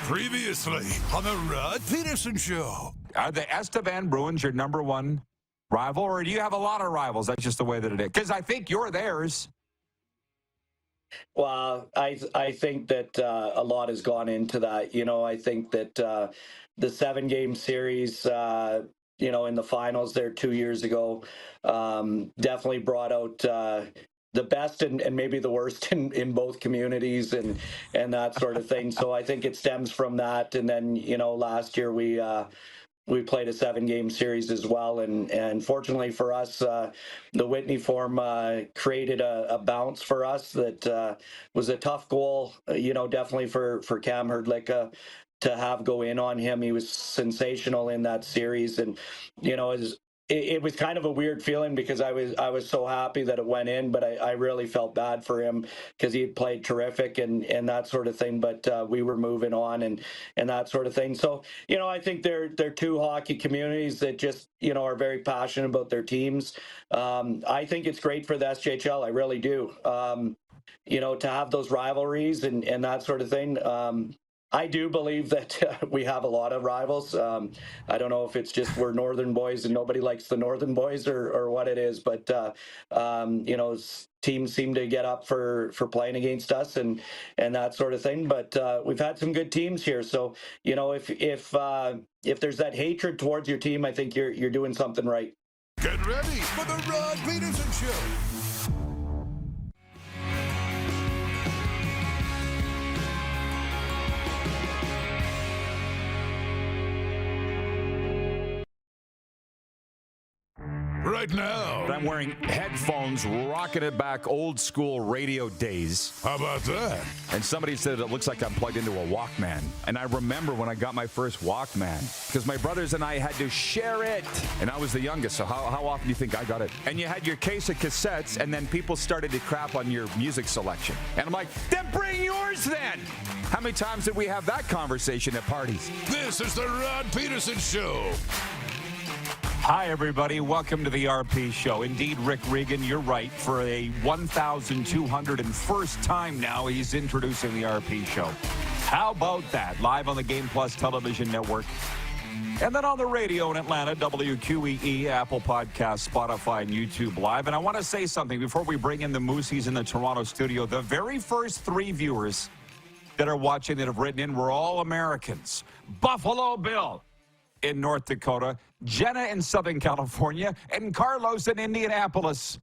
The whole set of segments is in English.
Previously on the Rod Pedersen Show. Are the Estevan Bruins your number one rival, or do you have a lot of rivals? That's just the way that it is. Because I think you're theirs. Well, I think that a lot has gone into that. I think that the 7-game series, in the finals there 2 years ago, definitely brought out the best and maybe the worst in both communities and that sort of thing. So I think it stems from that. And then, last year we played a 7-game series as well. And fortunately for us, the Whitney form created a bounce for us that was a tough goal, definitely for Cam Hrdlicka to have go in on him. He was sensational in that series. And, it was kind of a weird feeling because I was so happy that it went in, but I really felt bad for him because he had played terrific and that sort of thing. But we were moving on and that sort of thing. So, I think they're two hockey communities that just, are very passionate about their teams. I think it's great for the SJHL. I really do. To have those rivalries and that sort of thing. I do believe that we have a lot of rivals. I don't know if it's just we're Northern boys and nobody likes the Northern boys or what it is, but teams seem to get up for playing against us and that sort of thing. But we've had some good teams here, so if there's that hatred towards your team, I think you're doing something right. Get ready for the Rod Pedersen Show. Right now. I'm wearing headphones, rocking it back old school radio days. How about that? And somebody said it looks like I'm plugged into a Walkman. And I remember when I got my first Walkman because my brothers and I had to share it. And I was the youngest, so how often do you think I got it? And you had your case of cassettes, and then people started to crap on your music selection. And I'm like, then bring yours then. How many times did we have that conversation at parties? This is the Rod Pedersen Show. Hi, everybody. Welcome to the RP Show. Indeed, Rick Regan, you're right. For a 1,201st time now, he's introducing the RP Show. How about that? Live on the Game Plus television network. And then on the radio in Atlanta, WQEE, Apple Podcasts, Spotify, and YouTube Live. And I want to say something before we bring in the Moosies in the Toronto studio. The very first 3 viewers that are watching that have written in were all Americans. Buffalo Bill in North Dakota, Jenna in Southern California, and Carlos in Indianapolis.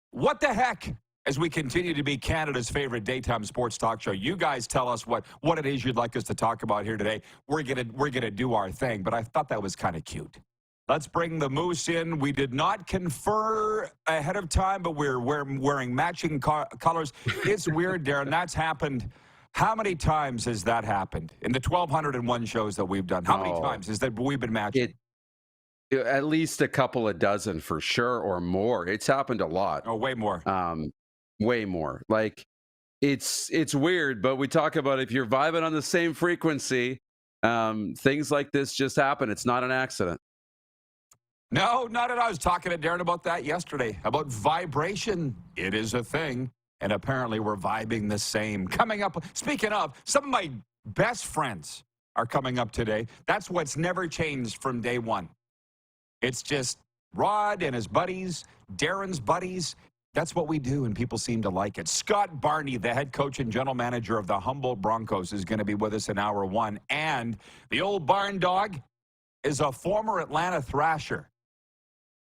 What the heck? As we continue to be Canada's favorite daytime sports talk show, you guys tell us what it is you'd like us to talk about here today. We're gonna do our thing, but I thought that was kind of cute. Let's bring the Moose in. We did not confer ahead of time, but we're wearing matching colors. It's weird, Darren. That's happened. How many times has that happened in the 1,201 shows that we've done? How many times has that we've been matching? At least a couple of dozen for sure, or more. It's happened a lot. Oh, way more. Way more. Like it's weird, but we talk about if you're vibing on the same frequency, things like this just happen. It's not an accident. No, not at all. I was talking to Darren about that yesterday, about vibration. It is a thing. And apparently we're vibing the same. Coming up, speaking of, some of my best friends are coming up today. That's what's never changed from day one. It's just Rod and his buddies, Darren's buddies. That's what we do, and people seem to like it. Scott Barney, the head coach and general manager of the Humboldt Broncos, is going to be with us in hour 1. And the old barn dog is a former Atlanta Thrasher.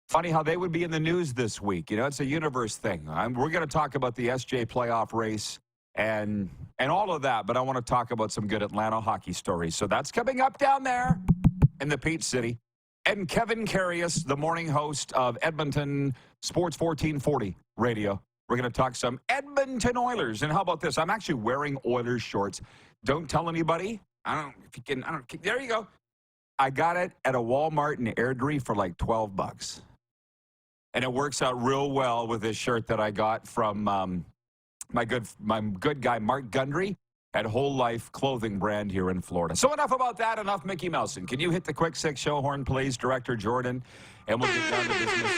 Funny how they would be in the news this week. It's a universe thing. We're going to talk about the SJ playoff race and all of that, but I want to talk about some good Atlanta hockey stories. So that's coming up down there in the Peach City. And Kevin Karius, the morning host of Edmonton Sports 1440 Radio. We're going to talk some Edmonton Oilers. And how about this? I'm actually wearing Oilers shorts. Don't tell anybody. There you go. I got it at a Walmart in Airdrie for like $12. And it works out real well with this shirt that I got from my good guy, Mark Gundry, at Whole Life Clothing brand here in Florida. So enough about that, enough Mickey Mousen. Can you hit the quick 6 show horn, please, Director Jordan? And we'll get down to business.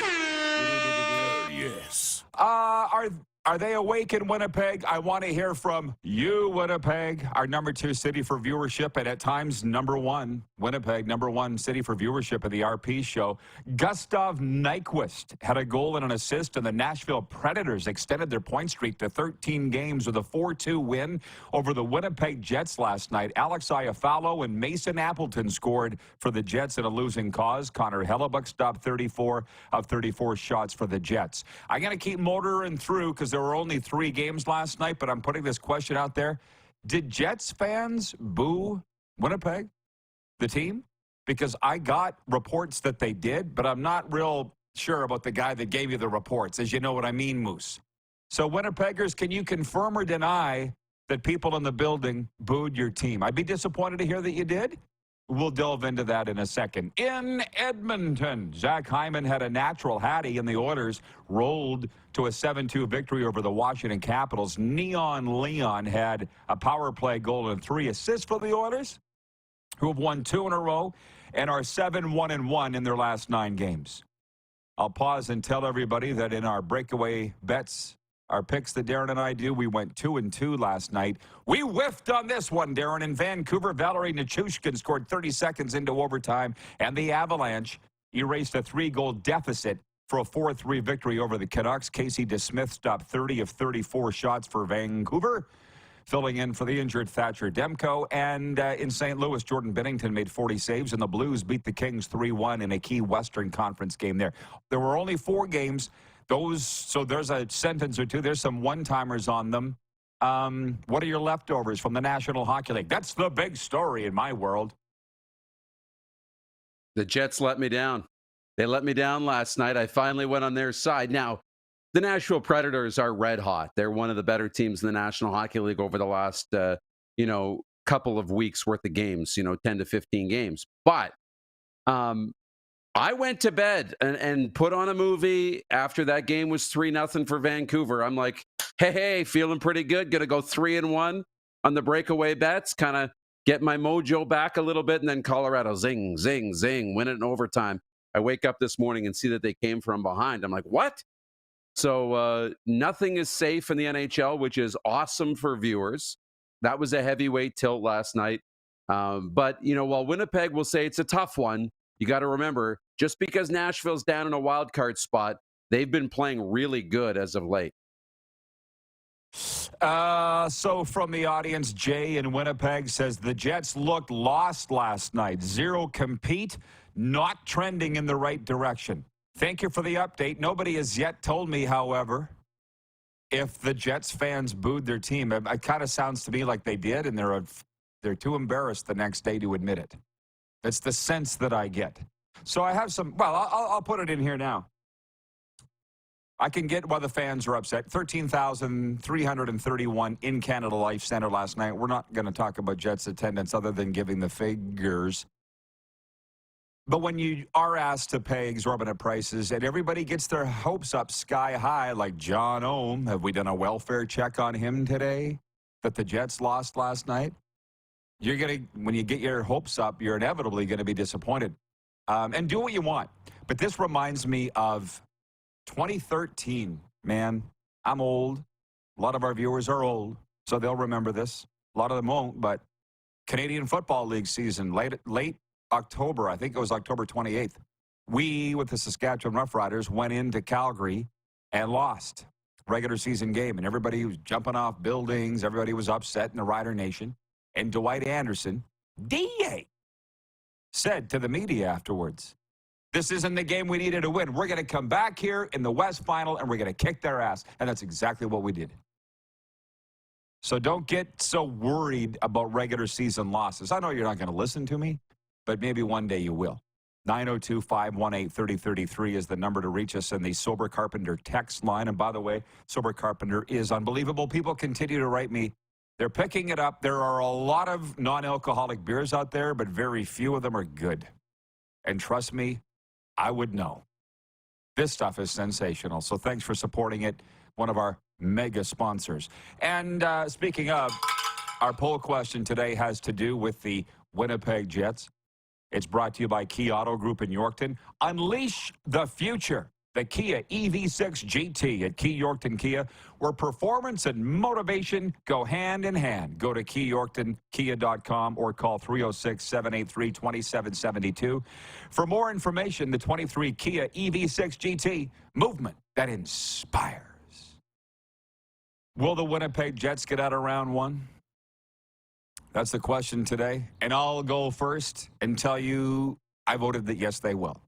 Yes. Are Are they awake in Winnipeg? I want to hear from you, Winnipeg, our number 2 city for viewership, and at times number 1, Winnipeg, number 1 city for viewership of the RP show. Gustav Nyquist had a goal and an assist, and the Nashville Predators extended their point streak to 13 games with a 4-2 win over the Winnipeg Jets last night. Alex Iafallo and Mason Appleton scored for the Jets in a losing cause. Connor Hellebuck stopped 34 of 34 shots for the Jets. I'm going to keep motoring through because there were only 3 games last night, but I'm putting this question out there. Did Jets fans boo Winnipeg, the team? Because I got reports that they did, but I'm not real sure about the guy that gave you the reports, as you know what I mean, Moose. So Winnipeggers, can you confirm or deny that people in the building booed your team? I'd be disappointed to hear that you did. We'll delve into that in a second. In Edmonton, Zach Hyman had a natural hattie, and the Oilers rolled to a 7-2 victory over the Washington Capitals. Neon Leon had a power play goal and 3 assists for the Oilers, who have won 2 in a row and are 7-1-1 in their last 9 games. I'll pause and tell everybody that in our breakaway bets, our picks that Darren and I do, we went 2-2 last night. We whiffed on this one, Darren. In Vancouver, Valerie Nichushkin scored 30 seconds into overtime, and the Avalanche erased a 3-goal deficit for a 4-3 victory over the Canucks. Casey DeSmith stopped 30 of 34 shots for Vancouver, filling in for the injured Thatcher Demko. And in St. Louis, Jordan Binnington made 40 saves, and the Blues beat the Kings 3-1 in a key Western Conference game there. There were only 4 games. So there's a sentence or two. There's some one-timers on them. What are your leftovers from the National Hockey League? That's the big story in my world. The Jets let me down. They let me down last night. I finally went on their side. Now, the Nashville Predators are red hot. They're one of the better teams in the National Hockey League over the last, couple of weeks worth of games, 10 to 15 games. But I went to bed and put on a movie after that game was 3-0 for Vancouver. I'm like, hey, feeling pretty good. Going to go 3-1 on the breakaway bets, kind of get my mojo back a little bit. And then Colorado, zing, zing, zing, win it in overtime. I wake up this morning and see that they came from behind. I'm like, what? So nothing is safe in the NHL, which is awesome for viewers. That was a heavyweight tilt last night. But, while Winnipeg will say it's a tough one, you got to remember, just because Nashville's down in a wild card spot, they've been playing really good as of late. So from the audience, Jay in Winnipeg says the Jets looked lost last night. 0 compete, not trending in the right direction. Thank you for the update. Nobody has yet told me, however, if the Jets fans booed their team. It kind of sounds to me like they did, and they're too embarrassed the next day to admit it. It's the sense that I get. So I have some, I'll put it in here now. I can get why the fans are upset. 13,331 in Canada Life Center last night. We're not going to talk about Jets attendance other than giving the figures. But when you are asked to pay exorbitant prices and everybody gets their hopes up sky high, like John Ohm, have we done a welfare check on him today that the Jets lost last night? When you get your hopes up, you're inevitably going to be disappointed. And do what you want. But this reminds me of 2013, man. I'm old. A lot of our viewers are old, so they'll remember this. A lot of them won't, but Canadian Football League season, late October, I think it was October 28th, we, with the Saskatchewan Roughriders, went into Calgary and lost regular season game. And everybody was jumping off buildings. Everybody was upset in the Rider Nation. And Dwight Anderson, DA, said to the media afterwards, this isn't the game we needed to win. We're going to come back here in the West Final, and we're going to kick their ass. And that's exactly what we did. So don't get so worried about regular season losses. I know you're not going to listen to me, but maybe one day you will. 902-518-3033 is the number to reach us in the Sober Carpenter text line. And by the way, Sober Carpenter is unbelievable. People continue to write me. They're picking it up. There are a lot of non-alcoholic beers out there, but very few of them are good. And trust me, I would know. This stuff is sensational. So thanks for supporting it. One of our mega sponsors. And speaking of, our poll question today has to do with the Winnipeg Jets. It's brought to you by Key Auto Group in Yorkton. Unleash the future the Kia EV6 GT at Key Yorkton Kia, where performance and motivation go hand in hand. Go to KeyYorktonKia.com or call 306-783-2772. For more information, the 23 Kia EV6 GT, movement that inspires. Will the Winnipeg Jets get out of round one? That's the question today. And I'll go first and tell you I voted that yes, they will.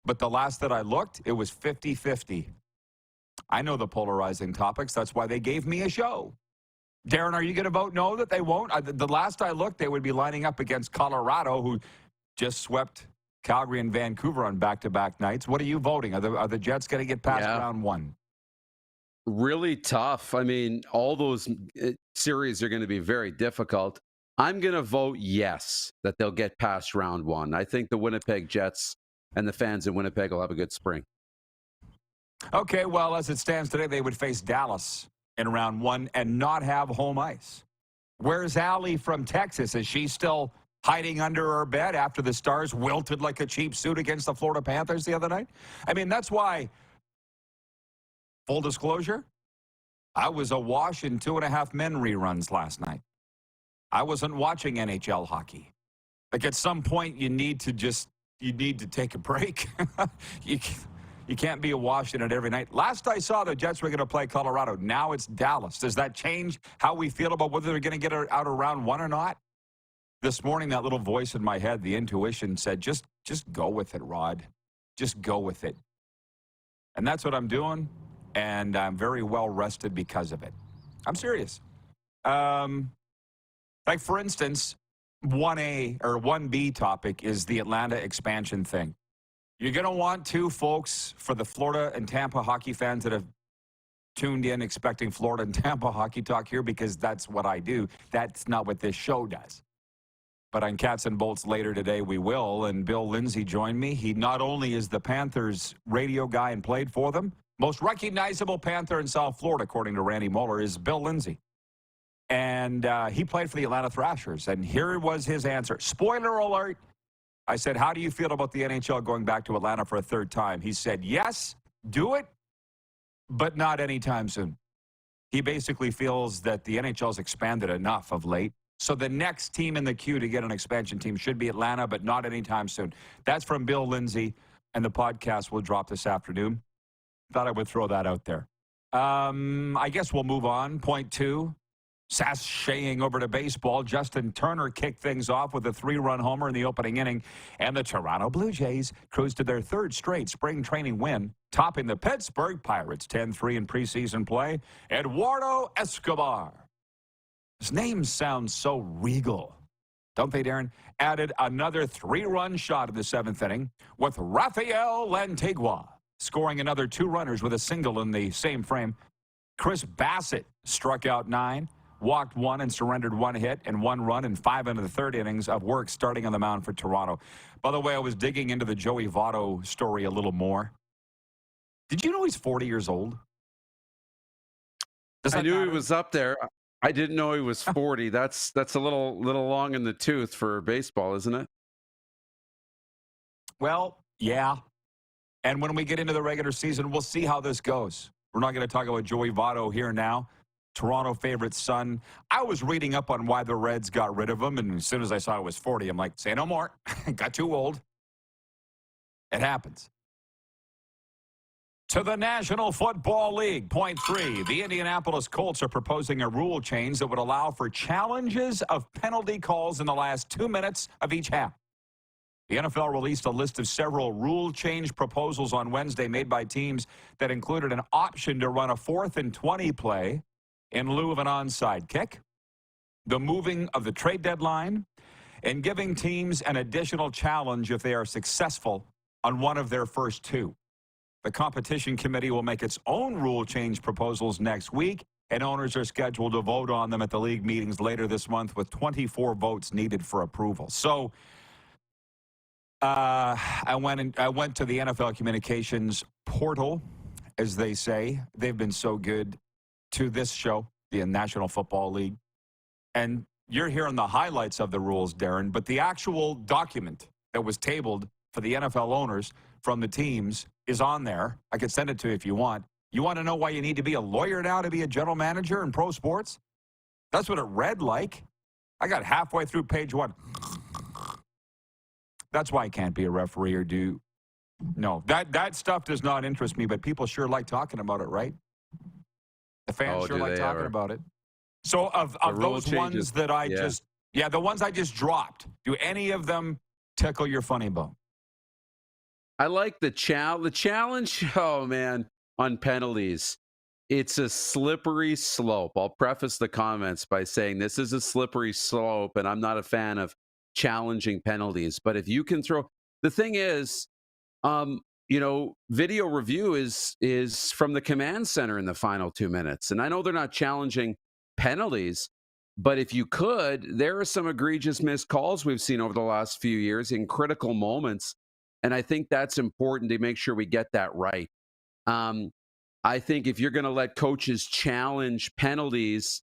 But the last that I looked, it was 50-50. I know the polarizing topics. That's why they gave me a show. Darren, are you going to vote no that they won't? The last I looked, they would be lining up against Colorado, who just swept Calgary and Vancouver on back-to-back nights. What are you voting? Are the Jets going to get past round one? Really tough. I mean, all those series are going to be very difficult. I'm going to vote yes, that they'll get past round one. I think the Winnipeg Jets and the fans in Winnipeg will have a good spring. Okay, well, as it stands today, they would face Dallas in round one and not have home ice. Where's Allie from Texas? Is she still hiding under her bed after the Stars wilted like a cheap suit against the Florida Panthers the other night? I mean, that's why, full disclosure, I was awash in 2.5 Men reruns last night. I wasn't watching NHL hockey. Like, at some point, you need to take a break. you can't be awash in it every night. Last I saw, the Jets were going to play Colorado. Now it's Dallas. Does that change how we feel about whether they're going to get out of round one or not? This morning, that little voice in my head, the intuition, said, just go with it, Rod. Just go with it. And that's what I'm doing, and I'm very well rested because of it. I'm serious. Like, for instance, 1A or 1B topic is the Atlanta expansion thing. You're going to want to, folks, for the Florida and Tampa hockey fans that have tuned in expecting Florida and Tampa hockey talk here, because that's what I do. That's not what this show does. But on Cats and Bolts later today, we will. And Bill Lindsay joined me. He not only is the Panthers radio guy and played for them, most recognizable Panther in South Florida, according to Randy Moeller, is Bill Lindsay. And he played for the Atlanta Thrashers. And here was his answer. Spoiler alert. I said, how do you feel about the NHL going back to Atlanta for a third time? He said, yes, do it, but not anytime soon. He basically feels that the NHL's expanded enough of late. So the next team in the queue to get an expansion team should be Atlanta, but not anytime soon. That's from Bill Lindsay, and the podcast will drop this afternoon. Thought I would throw that out there. I guess we'll move on. Point two. Sashaying over to baseball, Justin Turner kicked things off with a 3-run homer in the opening inning, and the Toronto Blue Jays cruised to their third straight spring training win, topping the Pittsburgh Pirates 10-3 in preseason play. Eduardo Escobar. His name sounds so regal, don't they, Darren? Added another 3-run shot in the 7th inning, with Rafael Lantigua scoring another 2 runners with a single in the same frame. Chris Bassett struck out 9. Walked 1 and surrendered 1 hit and 1 run in 5 into the 3rd innings of work starting on the mound for Toronto. By the way, I was digging into the Joey Votto story a little more. Did you know he's 40 years old? I knew he was up there. I didn't know he was 40. That's a little long in the tooth for baseball, isn't it? Well, yeah. And when we get into the regular season, we'll see how this goes. We're not going to talk about Joey Votto here now. Toronto favorite son. I was reading up on why the Reds got rid of him, and as soon as I saw it was 40, I'm like, say no more. Got too old. It happens. To the National Football League, point 3. The Indianapolis Colts are proposing a rule change that would allow for challenges of penalty calls in the last 2 minutes of each half. The NFL released a list of several rule change proposals on Wednesday made by teams that included an option to run a 4th and 20 play in lieu of an onside kick, the moving of the trade deadline, and giving teams an additional challenge if they are successful on one of their first 2. The competition committee will make its own rule change proposals next week, and owners are scheduled to vote on them at the league meetings later this month, with 24 votes needed for approval. So I went to the NFL communications portal, as they say. They've been so good to this show, the National Football League. And you're hearing the highlights of the rules, Darren, but the actual document that was tabled for the NFL owners from the teams is on there. I could send it to you if you want. You want to know why you need to be a lawyer now to be a general manager in pro sports? That's what it read like. I got halfway through page 1. That's why I can't be a referee or do. No, that stuff does not interest me, but people sure like talking about it, right? The fans sure like talking about it. So of those ones that I the ones I just dropped, do any of them tickle your funny bone? I like the challenge. Oh, man, on penalties. It's a slippery slope. I'll preface the comments by saying this is a slippery slope, and I'm not a fan of challenging penalties. But if you can throw, the thing is, video review is from the command center in the final 2 minutes. And I know they're not challenging penalties, but if you could, there are some egregious missed calls we've seen over the last few years in critical moments. And I think that's important to make sure we get that right. I think if you're going to let coaches challenge penalties,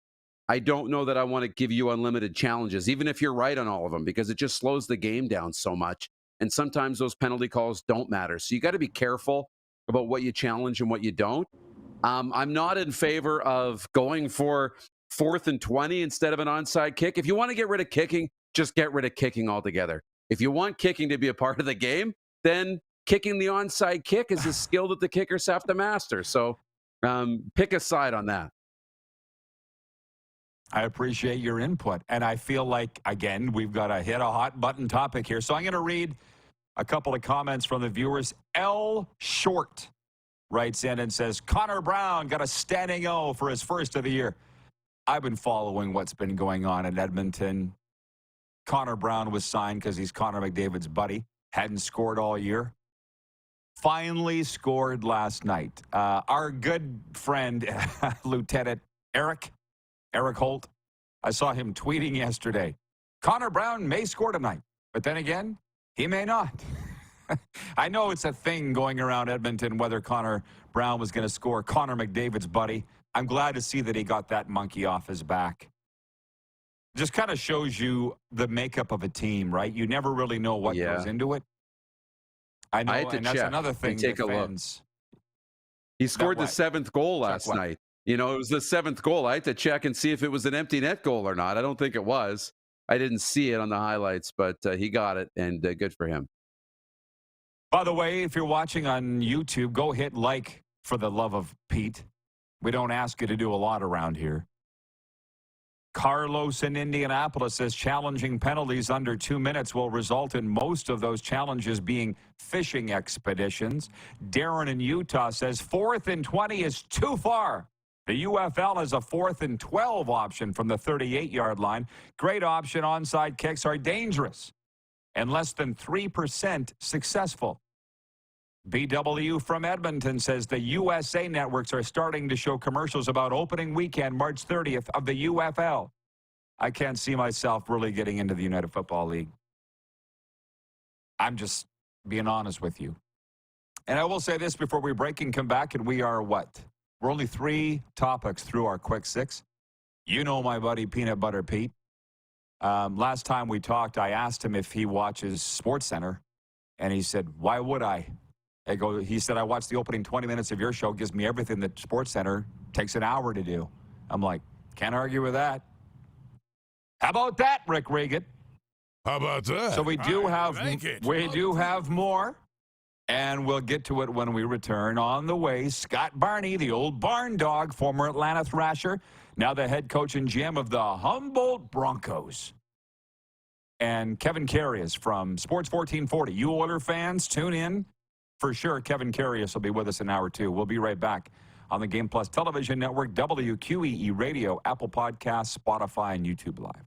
I don't know that I want to give you unlimited challenges, even if you're right on all of them, because it just slows the game down so much. And sometimes those penalty calls don't matter. So you got to be careful about what you challenge and what you don't. I'm not in favor of going for 4th and 20 instead of an onside kick. If you want to get rid of kicking, just get rid of kicking altogether. If you want kicking to be a part of the game, then kicking the onside kick is a skill that the kickers have to master. So pick a side on that. I appreciate your input. And I feel like, again, we've got to hit a hot button topic here. So I'm going to read a couple of comments from the viewers. L. Short writes in and says, Connor Brown got a standing O for his first of the year. I've been following what's been going on in Edmonton. Connor Brown was signed because he's Connor McDavid's buddy. Hadn't scored all year. Finally scored last night. Our good friend, Lieutenant Eric Holt, I saw him tweeting yesterday. Connor Brown may score tonight, but then again, he may not. I know it's a thing going around Edmonton whether Connor Brown was going to score. Connor McDavid's buddy. I'm glad to see that he got that monkey off his back. Just kind of shows you the makeup of a team, right? You never really know what goes into it. I know, and that's another thing. Take a look. He scored the 7th goal last night. It was the 7th goal. I had to check and see if it was an empty net goal or not. I don't think it was. I didn't see it on the highlights, but he got it, and good for him. By the way, if you're watching on YouTube, go hit like for the love of Pete. We don't ask you to do a lot around here. Carlos in Indianapolis says challenging penalties under 2 minutes will result in most of those challenges being fishing expeditions. Darren in Utah says 4th and 20 is too far. The UFL has a 4th and 12 option from the 38-yard line. Great option. Onside kicks are dangerous and less than 3% successful. BW from Edmonton says the USA networks are starting to show commercials about opening weekend, March 30th, of the UFL. I can't see myself really getting into the United Football League. I'm just being honest with you. And I will say this before we break and come back, and we are what? We're only 3 topics through our quick 6. You know my buddy Peanut Butter Pete. Last time we talked, I asked him if he watches SportsCenter, and he said, why would I? He said, I watched the opening 20 minutes of your show. Gives me everything that SportsCenter takes an hour to do. I'm like, can't argue with that. How about that, Rick Regan? How about that? So we do have more, and we'll get to it when we return. On the way, Scott Barney, the old barn dog, former Atlanta Thrasher, now the head coach and GM of the Humboldt Broncos. And Kevin Karius from Sports 1440. You Oiler fans, tune in. For sure, Kevin Karius will be with us in hour 2. We'll be right back on the Game Plus Television Network, WQEE Radio, Apple Podcasts, Spotify, and YouTube Live.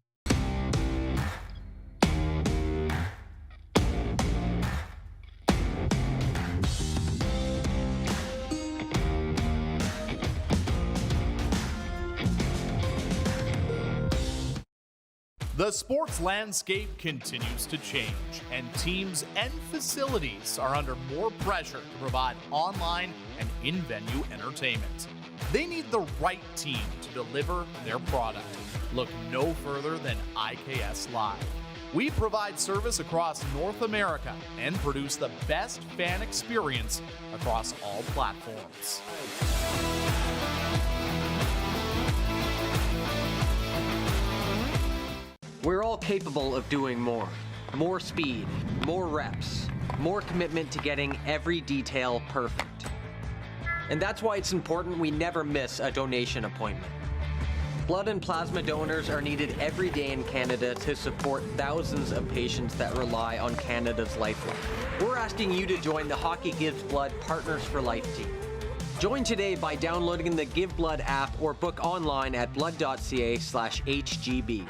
The sports landscape continues to change, and teams and facilities are under more pressure to provide online and in-venue entertainment. They need the right team to deliver their product. Look no further than IKS Live. We provide service across North America and produce the best fan experience across all platforms. We're all capable of doing more. More speed, more reps, more commitment to getting every detail perfect. And that's why it's important we never miss a donation appointment. Blood and plasma donors are needed every day in Canada to support thousands of patients that rely on Canada's lifeline. We're asking you to join the Hockey Gives Blood Partners for Life team. Join today by downloading the Give Blood app or book online at blood.ca/HGB.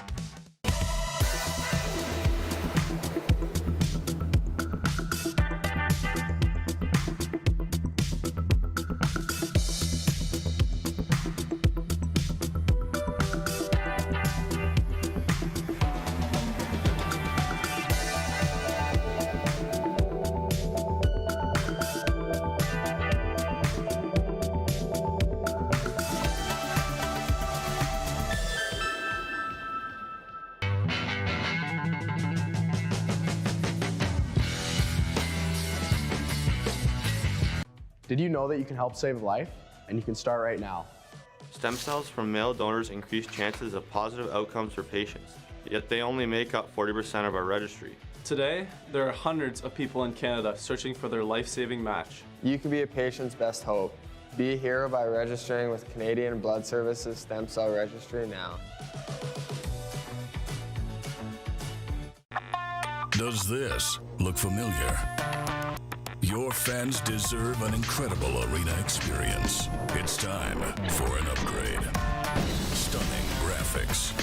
Did you know that you can help save a life? And you can start right now. Stem cells from male donors increase chances of positive outcomes for patients, yet they only make up 40% of our registry. Today, there are hundreds of people in Canada searching for their life-saving match. You can be a patient's best hope. Be a hero by registering with Canadian Blood Services Stem Cell Registry now. Does this look familiar? Your fans deserve an incredible arena experience. It's time for an upgrade. Stunning graphics.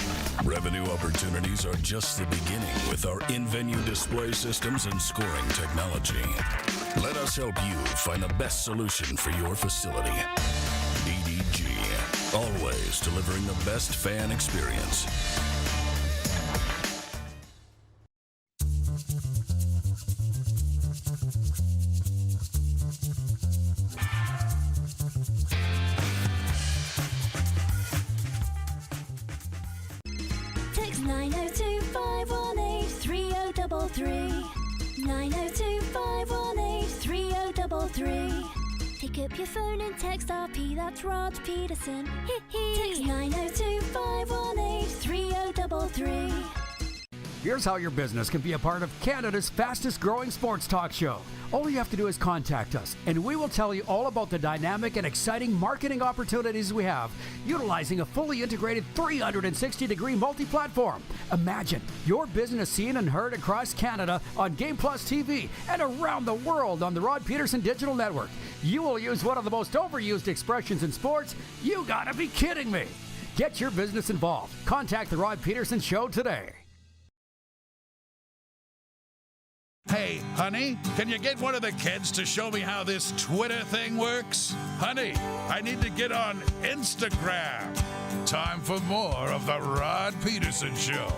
Revenue opportunities are just the beginning with our in-venue display systems and scoring technology. Let us help you find the best solution for your facility. EDG, always delivering the best fan experience. Text 902-518-3033. 902-518-3033. Pick up your phone and text RP, that's Rod Pedersen. Text 902-518-3033. Here's how your business can be a part of Canada's fastest growing sports talk show. All you have to do is contact us, and we will tell you all about the dynamic and exciting marketing opportunities we have, utilizing a fully integrated 360-degree multi-platform. Imagine your business seen and heard across Canada on Game Plus TV and around the world on the Rod Pedersen Digital Network. You will use one of the most overused expressions in sports. You gotta be kidding me. Get your business involved. Contact the Rod Pedersen Show today. Hey, honey, can you get one of the kids to show me how this Twitter thing works? Honey, I need to get on Instagram. Time for more of the Rod Pedersen Show.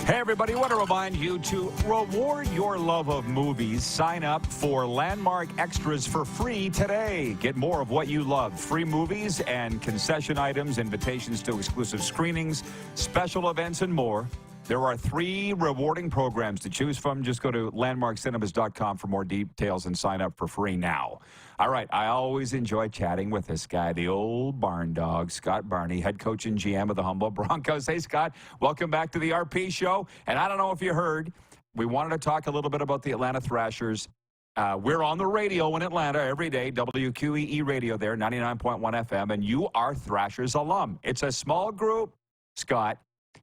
Hey, everybody, I want to remind you to reward your love of movies. Sign up for Landmark Extras for free today. Get more of what you love. Free movies and concession items, invitations to exclusive screenings, special events, and more. There are 3 rewarding programs to choose from. Just go to landmarkcinemas.com for more details and sign up for free now. All right, I always enjoy chatting with this guy, the old barn dog, Scott Barney, head coach and GM of the Humboldt Broncos. Hey, Scott, welcome back to the RP Show. And I don't know if you heard, we wanted to talk a little bit about the Atlanta Thrashers. We're on the radio in Atlanta every day, WQEE radio there, 99.1 FM, and you are Thrashers alum. It's a small group, Scott.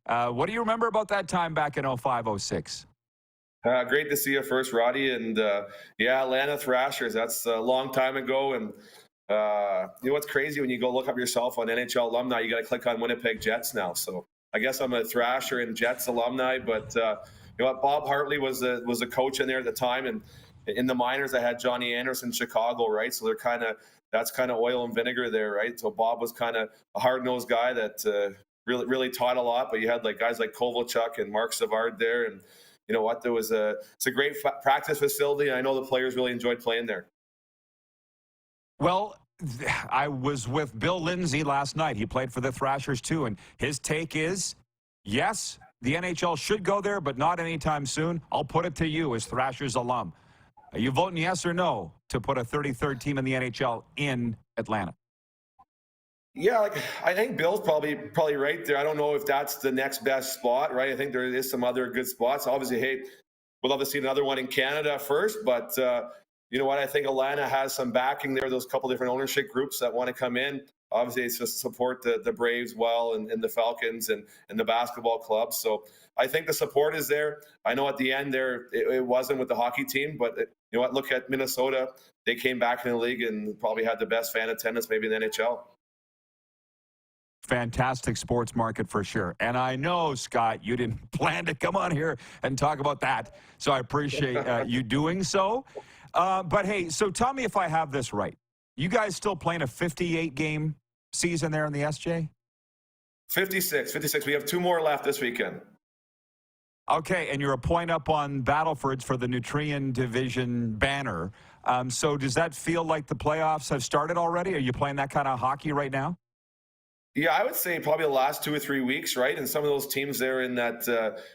What do you remember about that time back in 05-06? Great to see you first, Roddy. And yeah, Atlanta Thrashers, that's a long time ago. And you know what's crazy? When you go look up yourself on NHL alumni, you got to click on Winnipeg Jets now. So I guess I'm a Thrasher and Jets alumni. But you know what? Bob Hartley was a coach in there at the time. And in the minors, I had Johnny Anderson, Chicago, right? So that's kind of oil and vinegar there, right? So Bob was kind of a hard-nosed guy that really taught a lot. But you had guys like Kovalchuk and Mark Savard there. And you know what? It's a great practice facility. And I know the players really enjoyed playing there. Well, I was with Bill Lindsay last night. He played for the Thrashers too. And his take is, yes, the NHL should go there, but not anytime soon. I'll put it to you as Thrashers alum. Are you voting yes or no to put a 33rd team in the NHL in Atlanta? Yeah, like I think Bill's probably right there. I don't know if that's the next best spot, right? I think there is some other good spots. Obviously, hey, we'd love to see another one in Canada first, but you know what? I think Atlanta has some backing there. Those couple different ownership groups that want to come in. Obviously, it's just support the Braves well and the Falcons and the basketball club. So I think the support is there. I know at the end there it wasn't with the hockey team, but you know what? Look at Minnesota. They came back in the league and probably had the best fan attendance maybe in the NHL. Fantastic sports market for sure. And I know, Scott, you didn't plan to come on here and talk about that. So I appreciate you doing so. But hey, so tell me if I have this right. You guys still playing a 58-game season there in the SJ? 56. We have 2 more left this weekend. Okay, and you're a point up on Battlefords for the Nutrien Division banner. So does that feel like the playoffs have started already? Are you playing that kind of hockey right now? Yeah, I would say probably the last 2 or 3 weeks, right? And some of those teams there in that,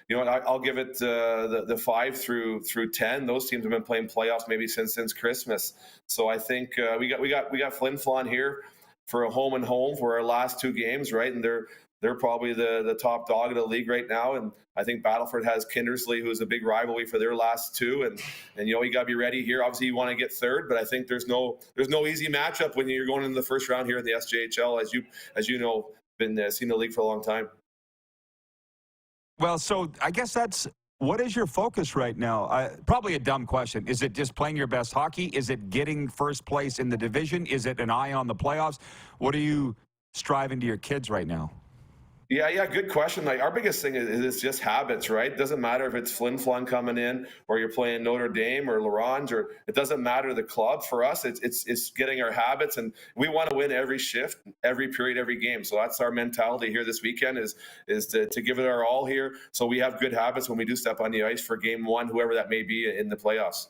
you know, I'll give it the 5 through 10. Those teams have been playing playoffs maybe since Christmas. So I think we got Flin Flon here for a home and home for our last 2 games, right? And they're probably the top dog of the league right now. And I think Battleford has Kindersley, who's a big rivalry for their last 2. And you know, you got to be ready here. Obviously, you want to get third, but I think there's no easy matchup when you're going into the first round here in the SJHL, as you know, been seen the league for a long time. Well, so I guess what is your focus right now? Probably a dumb question. Is it just playing your best hockey? Is it getting first place in the division? Is it an eye on the playoffs? What are you striving to your kids right now? Yeah, good question. Like our biggest thing is just habits, right? It doesn't matter if it's Flin Flon coming in or you're playing Notre Dame or L'Orange, or it doesn't matter the club. For us, it's getting our habits, and we want to win every shift, every period, every game. So that's our mentality here this weekend is to give it our all here, so we have good habits when we do step on the ice for game 1, whoever that may be in the playoffs.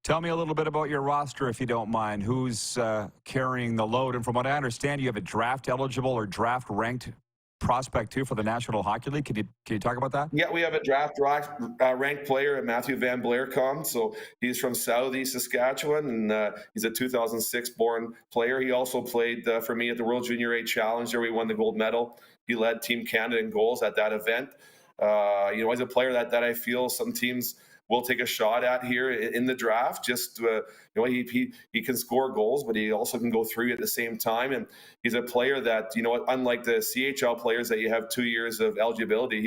Tell me a little bit about your roster, if you don't mind. Who's carrying the load? And from what I understand, you have a draft-eligible or draft-ranked prospect, too, for the National Hockey League. Can you talk about that? Yeah, we have a draft-ranked player, Matthew Van Blaircom. So he's from Southeast Saskatchewan, and he's a 2006-born player. He also played for me at the World Junior A Challenge. There we won the gold medal. He led Team Canada in goals at that event. You know, he's a player that I feel some teams will take a shot at here in the draft. Just you know, he can score goals, but he also can go through at the same time. And he's a player that, you know, unlike the CHL players that you have 2 years of eligibility,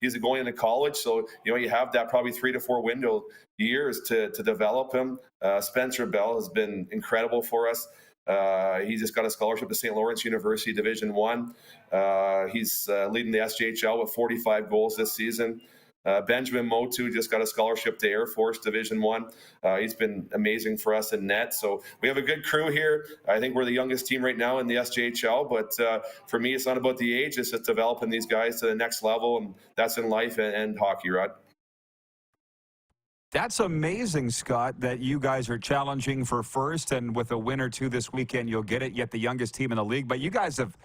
he's going into college. So you know, you have that probably 3 to 4 window years to develop him. Spencer Bell has been incredible for us. He just got a scholarship to St. Lawrence University Division 1. He's leading the SJHL with 45 goals this season. Benjamin Motu just got a scholarship to Air Force Division 1. He's been amazing for us in net. So we have a good crew here. I think we're the youngest team right now in the SJHL, but for me, it's not about the age. It's just developing these guys to the next level, and that's in life and hockey, Rod. That's amazing, Scott, that you guys are challenging for first, and with a win or 2 this weekend, you'll get it, yet the youngest team in the league. But you guys have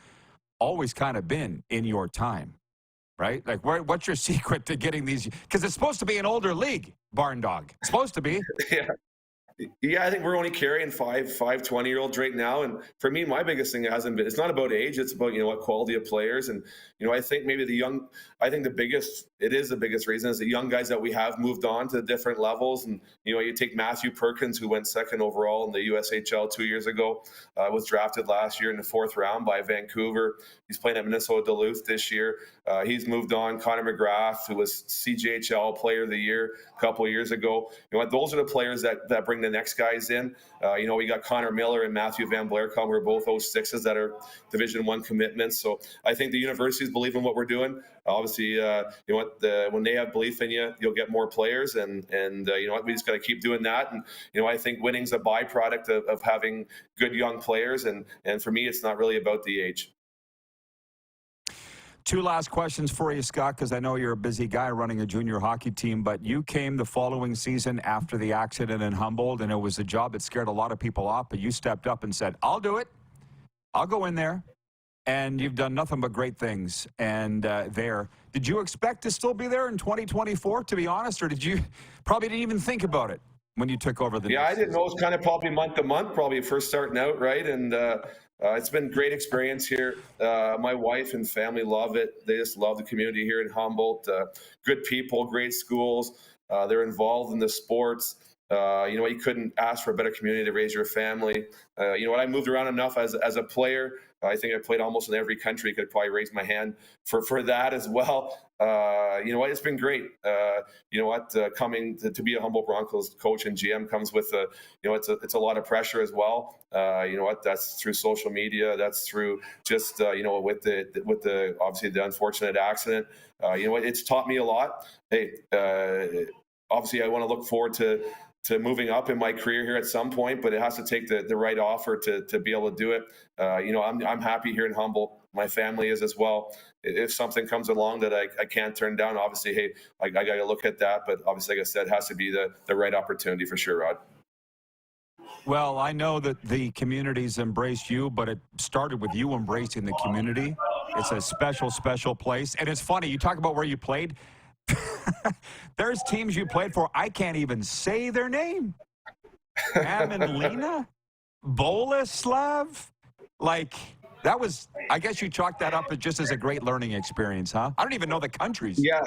always kind of been in your time, right? Like, what's your secret to getting these? Because it's supposed to be an older league, Barn Dog. It's supposed to be. Yeah, I think we're only carrying five 20-year-olds right now. And for me, my biggest thing hasn't been, it's not about age. It's about, you know what, quality of players. And, you know, I think maybe the biggest reason is the young guys that we have moved on to different levels. And, you know, you take Matthew Perkins, who went 2nd overall in the USHL 2 years ago, was drafted last year in the 4th round by Vancouver. He's playing at Minnesota Duluth this year. He's moved on. Connor McGrath, who was CJHL Player of the Year a couple of years ago. You know what, those are the players that bring the next guys in. You know, we got Connor Miller and Matthew Van Blaircom. We're both 06s that are Division 1 commitments. So I think the universities believe in what we're doing. Obviously, you know what, when they have belief in you, you'll get more players. And you know what, we just got to keep doing that. And, you know, I think winning's a byproduct of having good young players. And for me, it's not really about the age. 2 last questions for you, Scott, because I know you're a busy guy running a junior hockey team, but you came the following season after the accident in Humboldt, and it was a job that scared a lot of people off, but you stepped up and said, I'll do it. I'll go in there and you've done nothing but great things. And there, did you expect to still be there in 2024, to be honest, or did you probably didn't even think about it when you took over the? Yeah, I didn't know. It was kind of probably month to month, probably first starting out, right? And it's been great experience here. My wife and family love it. They just love the community here in Humboldt. Good people, great schools. They're involved in the sports. You couldn't ask for a better community to raise your family. I moved around enough as a player. I think I played almost in every country. Could probably raise my hand for that as well. It's been great. Coming to be a Humboldt Broncos coach and GM comes with it's a lot of pressure as well. That's through social media. That's through just with the obviously the unfortunate accident. It's taught me a lot. Hey, obviously I want to look forward to moving up in my career here at some point, but it has to take the right offer to be able to do it. I'm happy here in Humboldt. My family is as well. If something comes along that I can't turn down, obviously, hey, I got to look at that. But obviously, like I said, it has to be the right opportunity for sure, Rod. Well, I know that the community's embraced you, but it started with you embracing the community. It's a special, special place. And it's funny, you talk about where you played. There's teams you played for, I can't even say their name. Amanlina? Boleslav? That was, I guess you chalked that up as a great learning experience, huh? I don't even know the countries. Yeah.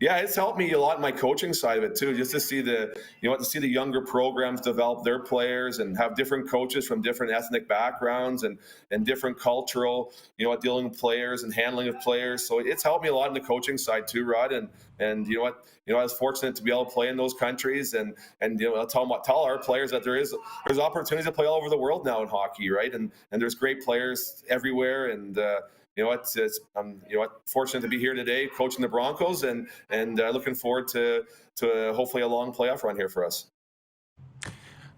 Yeah, it's helped me a lot in my coaching side of it too, just to see the younger programs develop their players and have different coaches from different ethnic backgrounds and different cultural, dealing with players and handling of players. So it's helped me a lot in the coaching side too, Rod. And I was fortunate to be able to play in those countries and tell our players that there's opportunities to play all over the world now in hockey, right? And there's great players everywhere. And I'm fortunate to be here today coaching the Broncos and looking forward to hopefully a long playoff run here for us.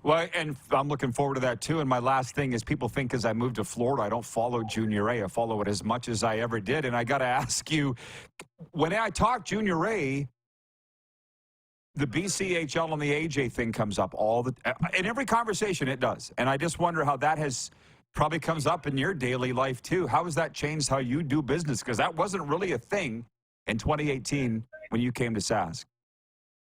Well, and I'm looking forward to that too. And my last thing is, people think as I moved to Florida, I don't follow Junior A. I follow it as much as I ever did. And I got to ask you, when I talk Junior A, the BCHL and the AJ thing comes up in every conversation. It does. And I just wonder how that probably comes up in your daily life too. How has that changed how you do business? Because that wasn't really a thing in 2018 when you came to Sask.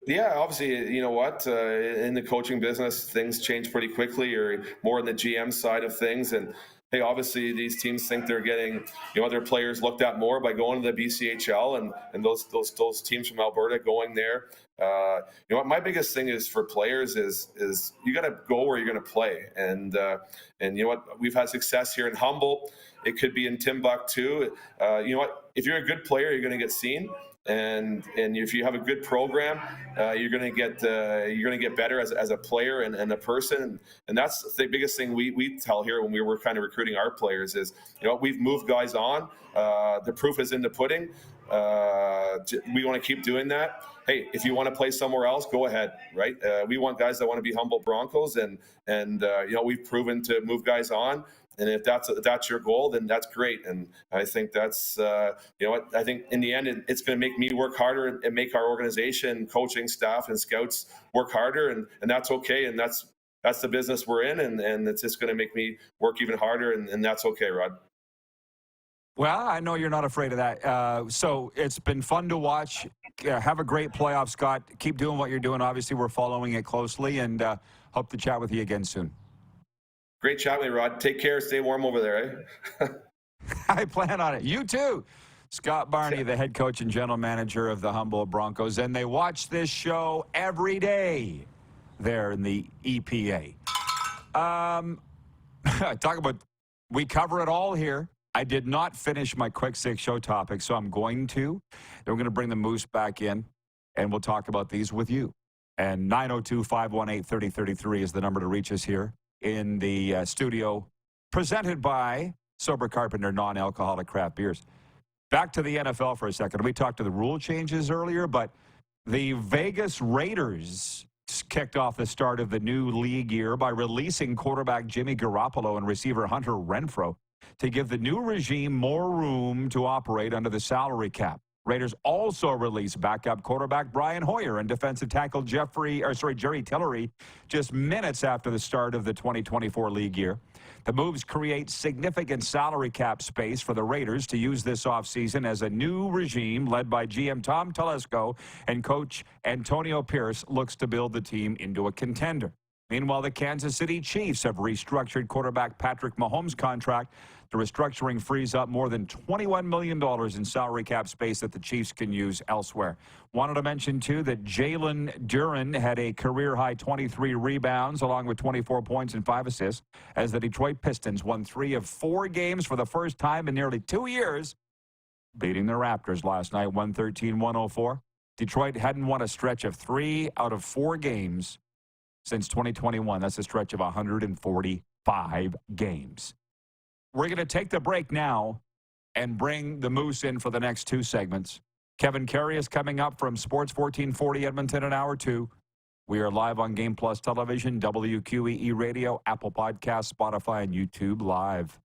Yeah, obviously, in the coaching business, things change pretty quickly, or more in the GM side of things. And hey, obviously, these teams think they're getting, their players looked at more by going to the BCHL and those teams from Alberta going there. My biggest thing is for players is you got to go where you're going to play. And we've had success here in Humboldt. It could be in Timbuktu. If you're a good player, you're going to get seen. And if you have a good program, you're going to get better as a player and a person. And that's the biggest thing we tell here when we were kind of recruiting our players is, we've moved guys on. The proof is in the pudding. We want to keep doing that. Hey, if you want to play somewhere else, go ahead, right? We want guys that want to be Humboldt Broncos, and we've proven to move guys on. And if that's your goal, then that's great. And I think that's I think in the end it's going to make me work harder and make our organization, coaching staff, and scouts work harder, and that's okay. And that's the business we're in, and it's just going to make me work even harder, and that's okay, Rod. Well, I know you're not afraid of that. So it's been fun to watch. Have a great playoff, Scott. Keep doing what you're doing. Obviously, we're following it closely, and hope to chat with you again soon. Great chat with you, Rod. Take care. Stay warm over there, eh? I plan on it. You too. Scott Barney, the head coach and general manager of the Humboldt Broncos. And they watch this show every day there in the EPA. Talk about, we cover it all here. I did not finish my quick six show topic, so I'm going to. Then we're going to bring the Moose back in, and we'll talk about these with you. And 902-518-3033 is the number to reach us here in the studio, presented by Sober Carpenter non-alcoholic craft beers. Back to the NFL for a second. We talked to the rule changes earlier, but the Vegas Raiders kicked off the start of the new league year by releasing quarterback Jimmy Garoppolo and receiver Hunter Renfrow to give the new regime more room to operate under the salary cap. Raiders also released backup quarterback Brian Hoyer and defensive tackle Jerry Tillery just minutes after the start of the 2024 league year. The moves create significant salary cap space for the Raiders to use this offseason as a new regime led by GM Tom Telesco and coach Antonio Pierce looks to build the team into a contender. Meanwhile, the Kansas City Chiefs have restructured quarterback Patrick Mahomes' contract. The restructuring frees up more than $21 million in salary cap space that the Chiefs can use elsewhere. Wanted to mention, too, that Jalen Duren had a career-high 23 rebounds along with 24 points and 5 assists as the Detroit Pistons won 3 of 4 games for the first time in nearly 2 years, beating the Raptors last night, 113-104. Detroit hadn't won a stretch of 3 out of 4 games since 2021. That's a stretch of 145 games. We're going to take the break now and bring the Moose in for the next 2 segments. Kevin Karius coming up from Sports 1440 Edmonton in hour 2. We are live on Game Plus Television, WQEE Radio, Apple Podcasts, Spotify, and YouTube Live.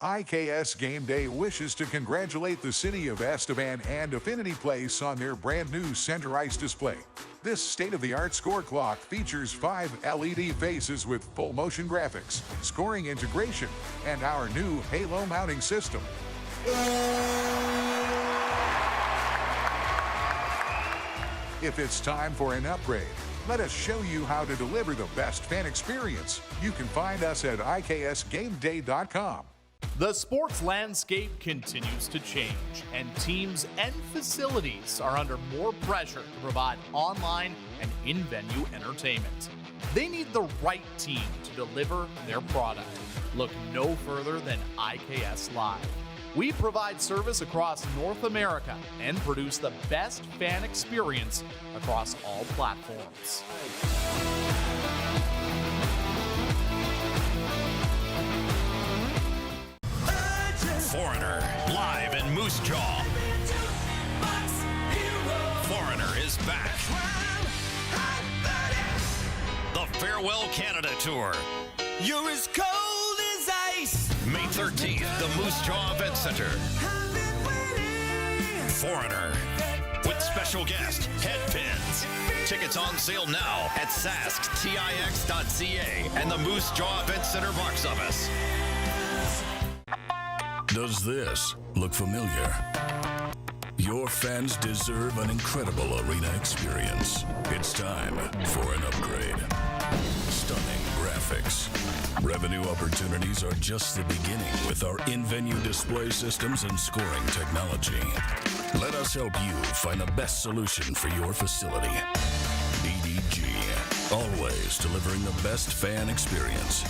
IKS Game Day wishes to congratulate the city of Estevan and Affinity Place on their brand new center ice display. This state-of-the-art score clock features 5 LED faces with full motion graphics, scoring integration, and our new Halo mounting system. If it's time for an upgrade, let us show you how to deliver the best fan experience. You can find us at IKSGameDay.com. The sports landscape continues to change, and teams and facilities are under more pressure to provide online and in-venue entertainment. They need the right team to deliver their product. Look no further than IKS Live. We provide service across North America and produce the best fan experience across all platforms. Foreigner, live in Moose Jaw. Foreigner is back. The Farewell Canada Tour. You're as cold as ice. May 13th, the Moose Jaw Event Center. Foreigner, with special guest, Headpins. Tickets on sale now at sasktix.ca and the Moose Jaw Event Center box office. Does this look familiar? Your fans deserve an incredible arena experience. It's time for an upgrade. Stunning graphics. Revenue opportunities are just the beginning with our in-venue display systems and scoring technology. Let us help you find the best solution for your facility. EDG, always delivering the best fan experience.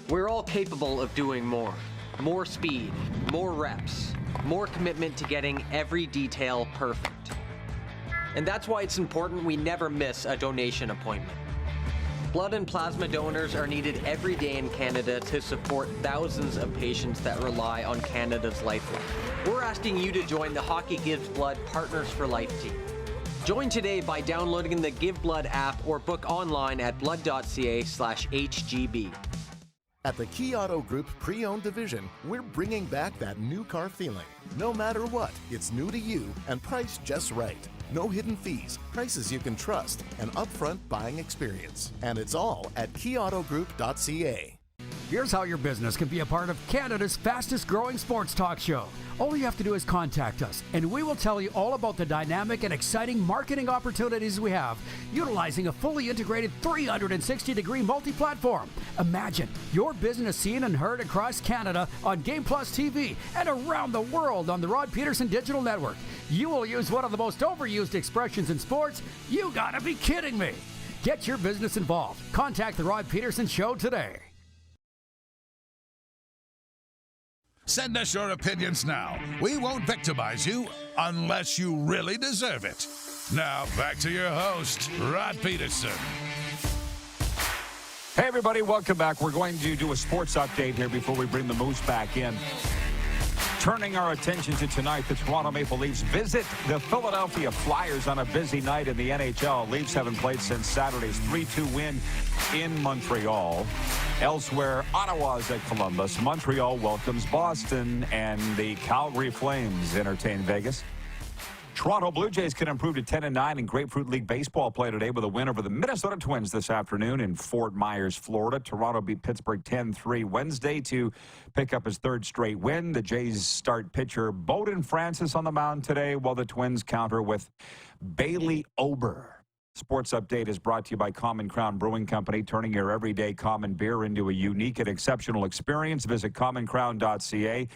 We're all capable of doing more. More speed, more reps, more commitment to getting every detail perfect. And that's why it's important we never miss a donation appointment. Blood and plasma donors are needed every day in Canada to support thousands of patients that rely on Canada's lifeline. We're asking you to join the Hockey Gives Blood Partners for Life team. Join today by downloading the Give Blood app or book online at blood.ca/HGB. At the Key Auto Group Pre-Owned Division, we're bringing back that new car feeling. No matter what, it's new to you and priced just right. No hidden fees, prices you can trust, an upfront buying experience. And it's all at keyautogroup.ca. Here's how your business can be a part of Canada's fastest growing sports talk show. All you have to do is contact us, and we will tell you all about the dynamic and exciting marketing opportunities we have, utilizing a fully integrated 360-degree multi-platform. Imagine your business seen and heard across Canada on Game Plus TV and around the world on the Rod Pedersen Digital Network. You will use one of the most overused expressions in sports. You gotta be kidding me. Get your business involved. Contact the Rod Pedersen Show today. Send us your opinions now. We won't victimize you unless you really deserve it. Now, back to your host, Rod Pedersen. Hey, everybody, welcome back. We're going to do a sports update here before we bring the Moose back in. Turning our attention to tonight, the Toronto Maple Leafs visit the Philadelphia Flyers on a busy night in the NHL. Leafs haven't played since Saturday's 3-2 win in Montreal. Elsewhere, Ottawa's at Columbus. Montreal welcomes Boston, and the Calgary Flames entertain Vegas. Toronto Blue Jays can improve to 10-9 in Grapefruit League baseball play today with a win over the Minnesota Twins this afternoon in Fort Myers, Florida. Toronto beat Pittsburgh 10-3 Wednesday to pick up his third straight win. The Jays start pitcher Bowden Francis on the mound today, while the Twins counter with Bailey Ober. Sports Update is brought to you by Common Crown Brewing Company, turning your everyday common beer into a unique and exceptional experience. Visit commoncrown.ca.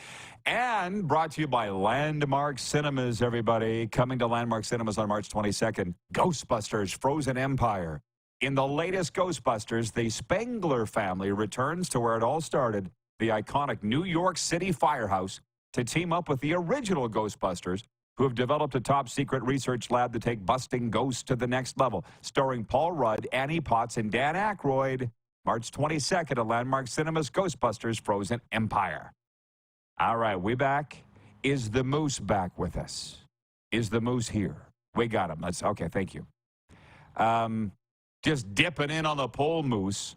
And brought to you by Landmark Cinemas, everybody. Coming to Landmark Cinemas on March 22nd, Ghostbusters Frozen Empire. In the latest Ghostbusters, the Spengler family returns to where it all started, the iconic New York City firehouse, to team up with the original Ghostbusters, who have developed a top-secret research lab to take busting ghosts to the next level. Starring Paul Rudd, Annie Potts, and Dan Aykroyd. March 22nd at Landmark Cinemas, Ghostbusters Frozen Empire. All right, we back. Is the Moose back with us? Is the Moose here? We got him. Okay, thank you. Just dipping in on the poll, Moose.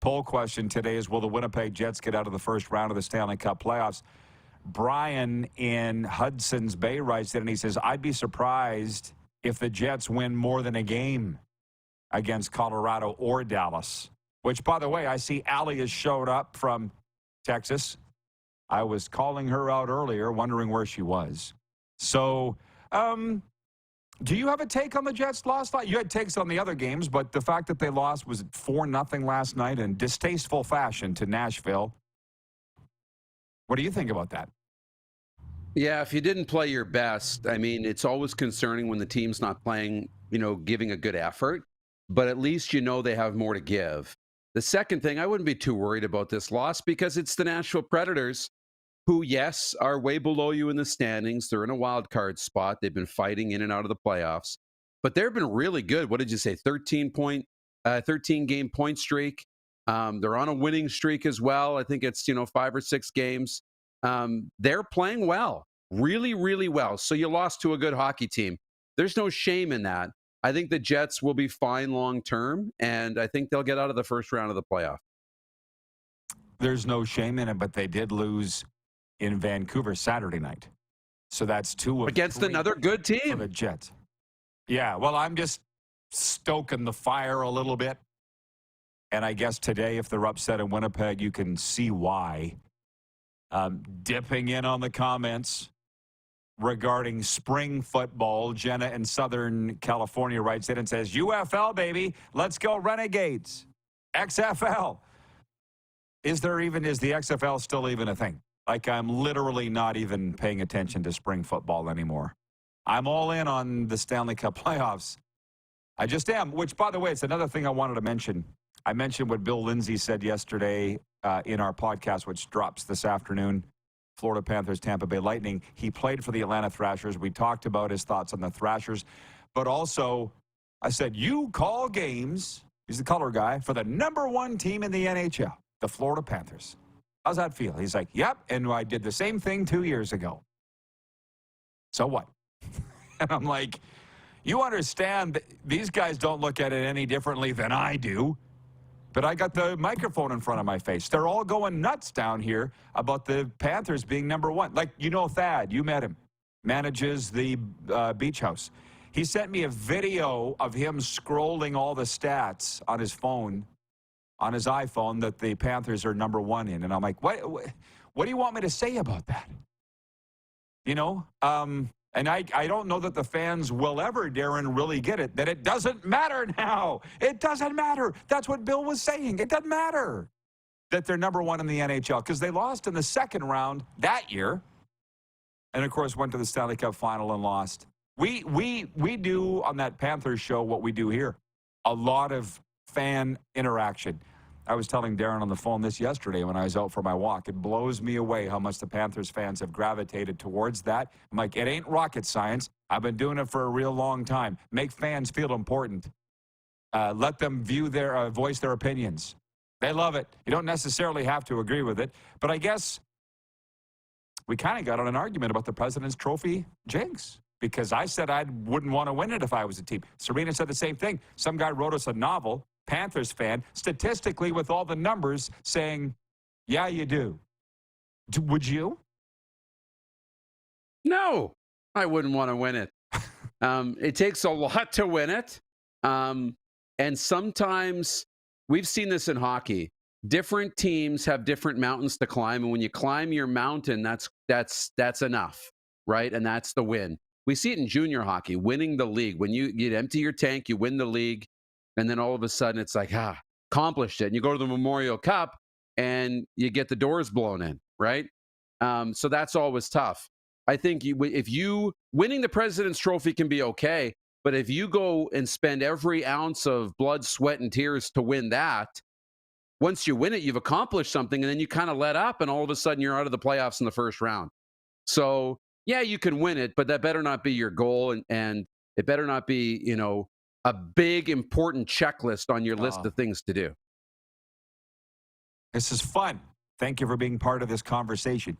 Poll question today is, will the Winnipeg Jets get out of the first round of the Stanley Cup playoffs? Brian in Hudson's Bay writes it, and he says, I'd be surprised if the Jets win more than a game against Colorado or Dallas. Which, by the way, I see Allie has showed up from Texas. I was calling her out earlier, wondering where she was. So, do you have a take on the Jets' loss? You had takes on the other games, but the fact that they lost was 4-0 last night in distasteful fashion to Nashville. What do you think about that? Yeah, if you didn't play your best, I mean, it's always concerning when the team's not playing, giving a good effort, but at least they have more to give. The second thing, I wouldn't be too worried about this loss because it's the Nashville Predators who, yes, are way below you in the standings. They're in a wild card spot. They've been fighting in and out of the playoffs, but they've been really good. What did you say? 13-game point streak. They're on a winning streak as well. I think it's, 5 or 6 games. They're playing well, really, really well. So you lost to a good hockey team. There's no shame in that. I think the Jets will be fine long term, and I think they'll get out of the first round of the playoff. There's no shame in it, but they did lose in Vancouver Saturday night. So that's 2 of against 3 another good team. For the Jets. Yeah, well, I'm just stoking the fire a little bit. And I guess today, if they're upset in Winnipeg, you can see why. Dipping in on the comments regarding spring football, Jenna in Southern California writes in and says, UFL, baby, let's go Renegades. XFL. Is the XFL still even a thing? Like, I'm literally not even paying attention to spring football anymore. I'm all in on the Stanley Cup playoffs. I just am, which, by the way, it's another thing I wanted to mention. I mentioned what Bill Lindsay said yesterday in our podcast, which drops this afternoon, Florida Panthers, Tampa Bay Lightning. He played for the Atlanta Thrashers. We talked about his thoughts on the Thrashers. But also, I said, you call games, he's the color guy, for the #1 team in the NHL, the Florida Panthers. How's that feel? He's like, yep, and I did the same thing 2 years ago. So what? And I'm like, you understand that these guys don't look at it any differently than I do. But I got the microphone in front of my face. They're all going nuts down here about the Panthers being #1. Like, Thad, you met him, manages the beach house. He sent me a video of him scrolling all the stats on his phone, on his iPhone, that the Panthers are #1 in. And I'm like, what do you want me to say about that? And I don't know that the fans will ever, Darren, really get it, that it doesn't matter now. It doesn't matter. That's what Bill was saying. It doesn't matter that they're #1 in the NHL because they lost in the second round that year and, of course, went to the Stanley Cup final and lost. We do on that Panthers show what we do here, a lot of fan interaction. I was telling Darren on the phone this yesterday when I was out for my walk. It blows me away how much the Panthers fans have gravitated towards that. I'm like, it ain't rocket science. I've been doing it for a real long time. Make fans feel important. Let them voice their opinions. They love it. You don't necessarily have to agree with it. But I guess we kind of got on an argument about the President's Trophy jinx, because I said I wouldn't want to win it if I was a team. Serena said the same thing. Some guy wrote us a novel, Panthers fan, statistically with all the numbers saying, yeah, you do. Would you? No, I wouldn't want to win it. It takes a lot to win it. And sometimes we've seen this in hockey. Different teams have different mountains to climb. And when you climb your mountain, that's enough, right? And that's the win. We see it in junior hockey, winning the league. When you empty your tank, you win the league. And then all of a sudden it's like, accomplished it. And you go to the Memorial Cup and you get the doors blown in, right? So that's always tough. I think if you winning the President's Trophy can be okay, but if you go and spend every ounce of blood, sweat, and tears to win that, once you win it, you've accomplished something, and then you kind of let up, and all of a sudden you're out of the playoffs in the first round. So, yeah, you can win it, but that better not be your goal, and it better not be, a big, important checklist on your list of things to do. This is fun. Thank you for being part of this conversation.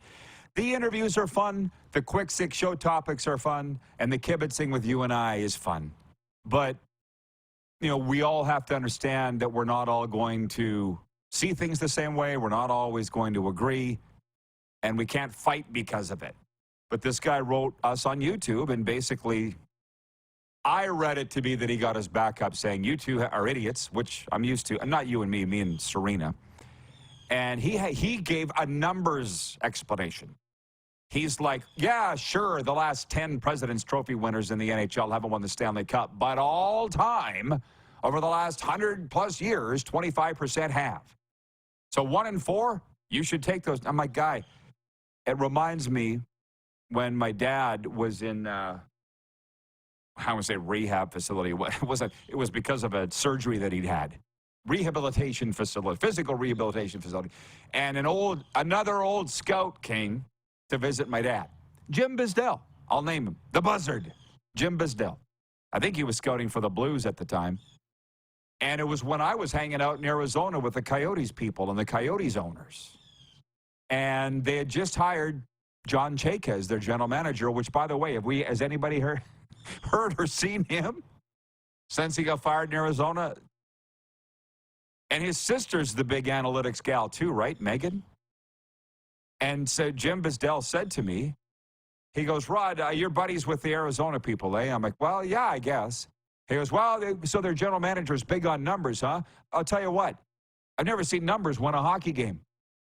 The interviews are fun, the quick six show topics are fun, and the kibitzing with you and I is fun. But, we all have to understand that we're not all going to see things the same way. We're not always going to agree, and we can't fight because of it. But this guy wrote us on YouTube, and basically, I read it to be that he got his back up saying, you two are idiots, which I'm used to. Not you and me and Serena. And he gave a numbers explanation. He's like, yeah, sure, the last 10 President's Trophy winners in the NHL haven't won the Stanley Cup, but all time, over the last 100-plus years, 25% have. So 1 in 4, you should take those. I'm like, guy, it reminds me when my dad was in, I would say rehab facility. It was because of a surgery that he'd had. Rehabilitation facility, physical rehabilitation facility. And another old scout came to visit my dad. Jim Bizdell. I'll name him. The Buzzard. Jim Bizdell. I think he was scouting for the Blues at the time. And it was when I was hanging out in Arizona with the Coyotes people and the Coyotes owners. And they had just hired John Chayka as their general manager, which, by the way, has anybody heard or seen him since he got fired in Arizona? And his sister's the big analytics gal too, right, Megan? And so Jim Bizdell said to me, he goes, Rod, you're buddies with the Arizona people, eh? I'm like, well, yeah, I guess. He goes, well, so their general manager's big on numbers, huh? I'll tell you what, I've never seen numbers win a hockey game.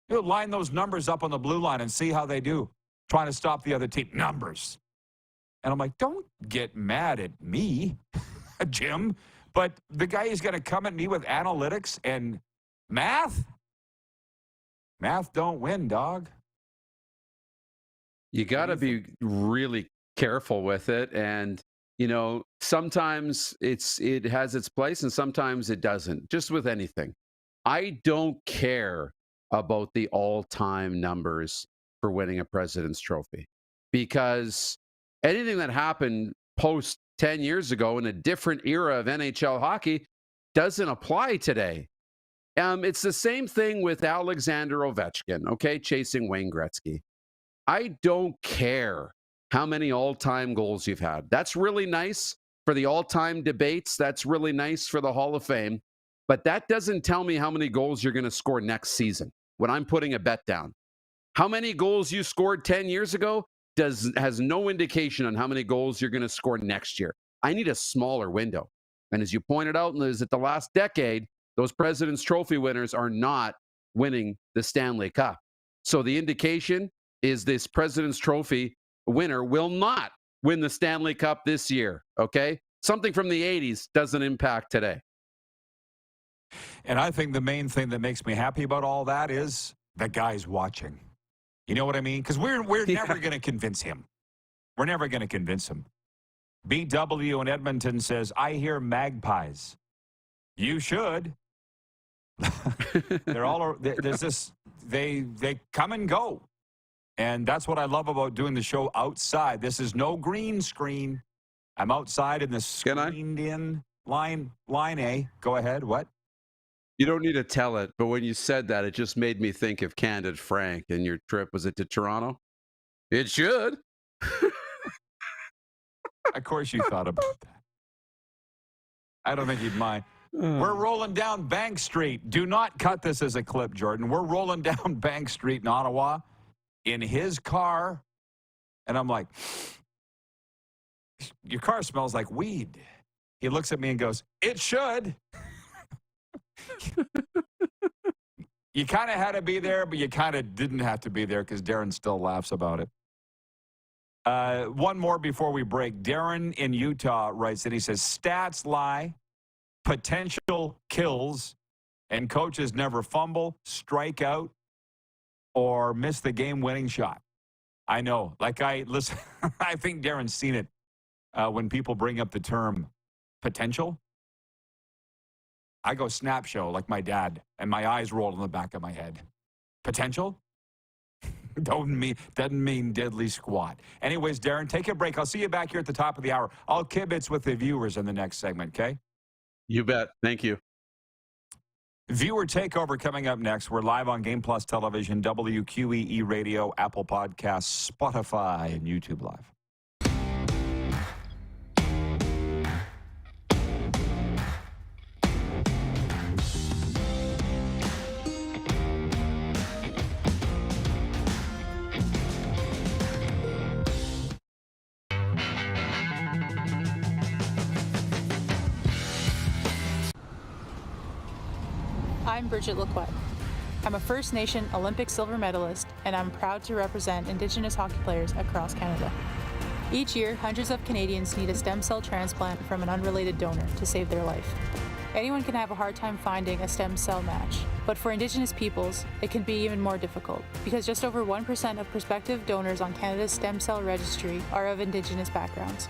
You line those numbers up on the blue line and see how they do, trying to stop the other team. Numbers. And I'm like, don't get mad at me, Jim. But the guy is going to come at me with analytics and math? Math don't win, dog. You got to be really careful with it. And, sometimes it has its place and sometimes it doesn't, just with anything. I don't care about the all-time numbers for winning a President's Trophy, because anything that happened post 10 years ago in a different era of NHL hockey doesn't apply today. It's the same thing with Alexander Ovechkin, okay, chasing Wayne Gretzky. I don't care how many all-time goals you've had. That's really nice for the all-time debates. That's really nice for the Hall of Fame. But that doesn't tell me how many goals you're going to score next season when I'm putting a bet down. How many goals you scored 10 years ago has no indication on how many goals you're going to score next year. I need a smaller window. And as you pointed out, is that the last decade, those President's Trophy winners are not winning the Stanley Cup. So the indication is this President's Trophy winner will not win the Stanley Cup this year, okay? Something from the 80s doesn't impact today. And I think the main thing that makes me happy about all that is the guy's watching. You know what I mean? Because we're never going to convince him. We're never going to convince him. BW in Edmonton says, I hear magpies. You should. There's this, they come and go. And that's what I love about doing the show outside. This is no green screen. I'm outside in the screened in line A. Go ahead. What? You don't need to tell it, but when you said that, it just made me think of Candid Frank and your trip. Was it to Toronto? It should. Of course you thought about that. I don't think you'd mind. We're rolling down Bank Street. Do not cut this as a clip, Jordan. We're rolling down Bank Street in Ottawa in his car. And I'm like, your car smells like weed. He looks at me and goes, it should. You kind of had to be there, but you kind of didn't have to be there because Darren still laughs about it. One more before we break. Darren in Utah writes that he says, stats lie, potential kills, and coaches never fumble, strike out, or miss the game-winning shot. I know. Listen, I think Darren's seen it when people bring up the term potential. I go snap show like my dad, and my eyes roll in the back of my head. Potential? Doesn't mean deadly squat. Anyways, Darren, take a break. I'll see you back here at the top of the hour. I'll kibitz with the viewers in the next segment, okay? You bet. Thank you. Viewer Takeover coming up next. We're live on Game Plus Television, WQEE Radio, Apple Podcasts, Spotify, and YouTube Live. I'm Bridget Lacquette. I'm a First Nation Olympic silver medalist, and I'm proud to represent Indigenous hockey players across Canada. Each year, hundreds of Canadians need a stem cell transplant from an unrelated donor to save their life. Anyone can have a hard time finding a stem cell match, but for Indigenous peoples, it can be even more difficult because just over 1% of prospective donors on Canada's stem cell registry are of Indigenous backgrounds.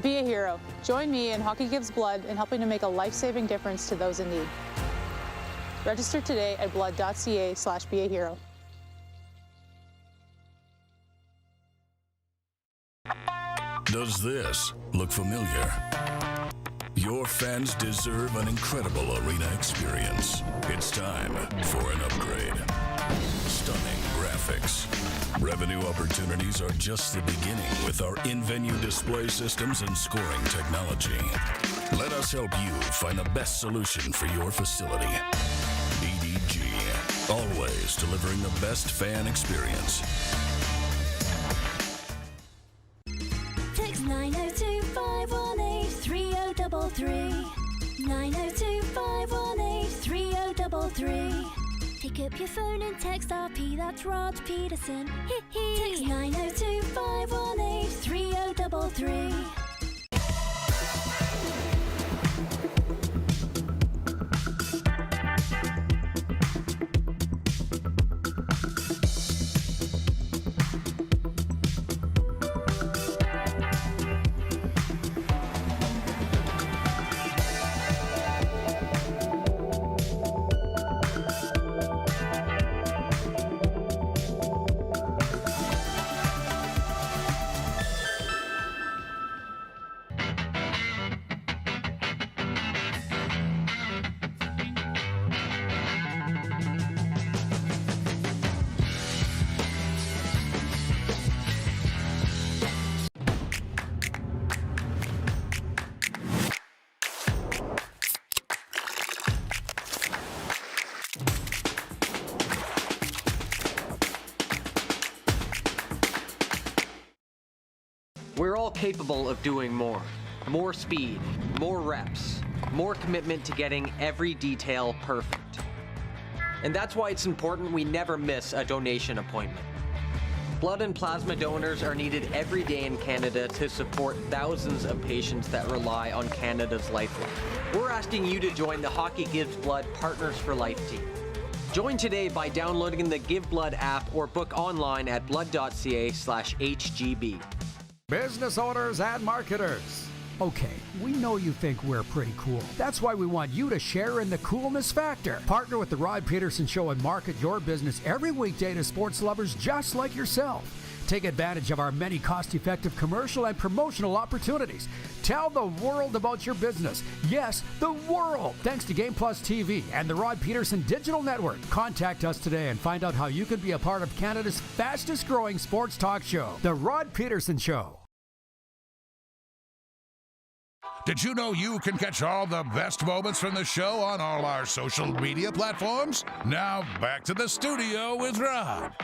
Be a hero. Join me in Hockey Gives Blood in helping to make a life-saving difference to those in need. Register today at blood.ca/beahero. Does this look familiar? Your fans deserve an incredible arena experience. It's time for an upgrade. Stunning graphics. Revenue opportunities are just the beginning with our in-venue display systems and scoring technology. Let us help you find the best solution for your facility. EDG, always delivering the best fan experience. Text 902-518-3033. 902-518-3033. Pick up your phone and text RP, that's Rod Pedersen. Text 902-518-3033. We're all capable of doing more. More speed, more reps, more commitment to getting every detail perfect. And that's why it's important we never miss a donation appointment. Blood and plasma donors are needed every day in Canada to support thousands of patients that rely on Canada's lifeline. We're asking you to join the Hockey Gives Blood Partners for Life team. Join today by downloading the Give Blood app or book online at blood.ca/HGB. Business owners and marketers. Okay, we know you think we're pretty cool. That's why we want you to share in the coolness factor. Partner with the Rod Pedersen Show and market your business every weekday to sports lovers just like yourself. Take advantage of our many cost-effective commercial and promotional opportunities. Tell the world about your business. Yes, the world. Thanks to Game Plus TV and the Rod Pedersen Digital Network. Contact us today and find out how you can be a part of Canada's fastest-growing sports talk show, The Rod Pedersen Show. Did you know you can catch all the best moments from the show on all our social media platforms? Now, back to the studio with Rod.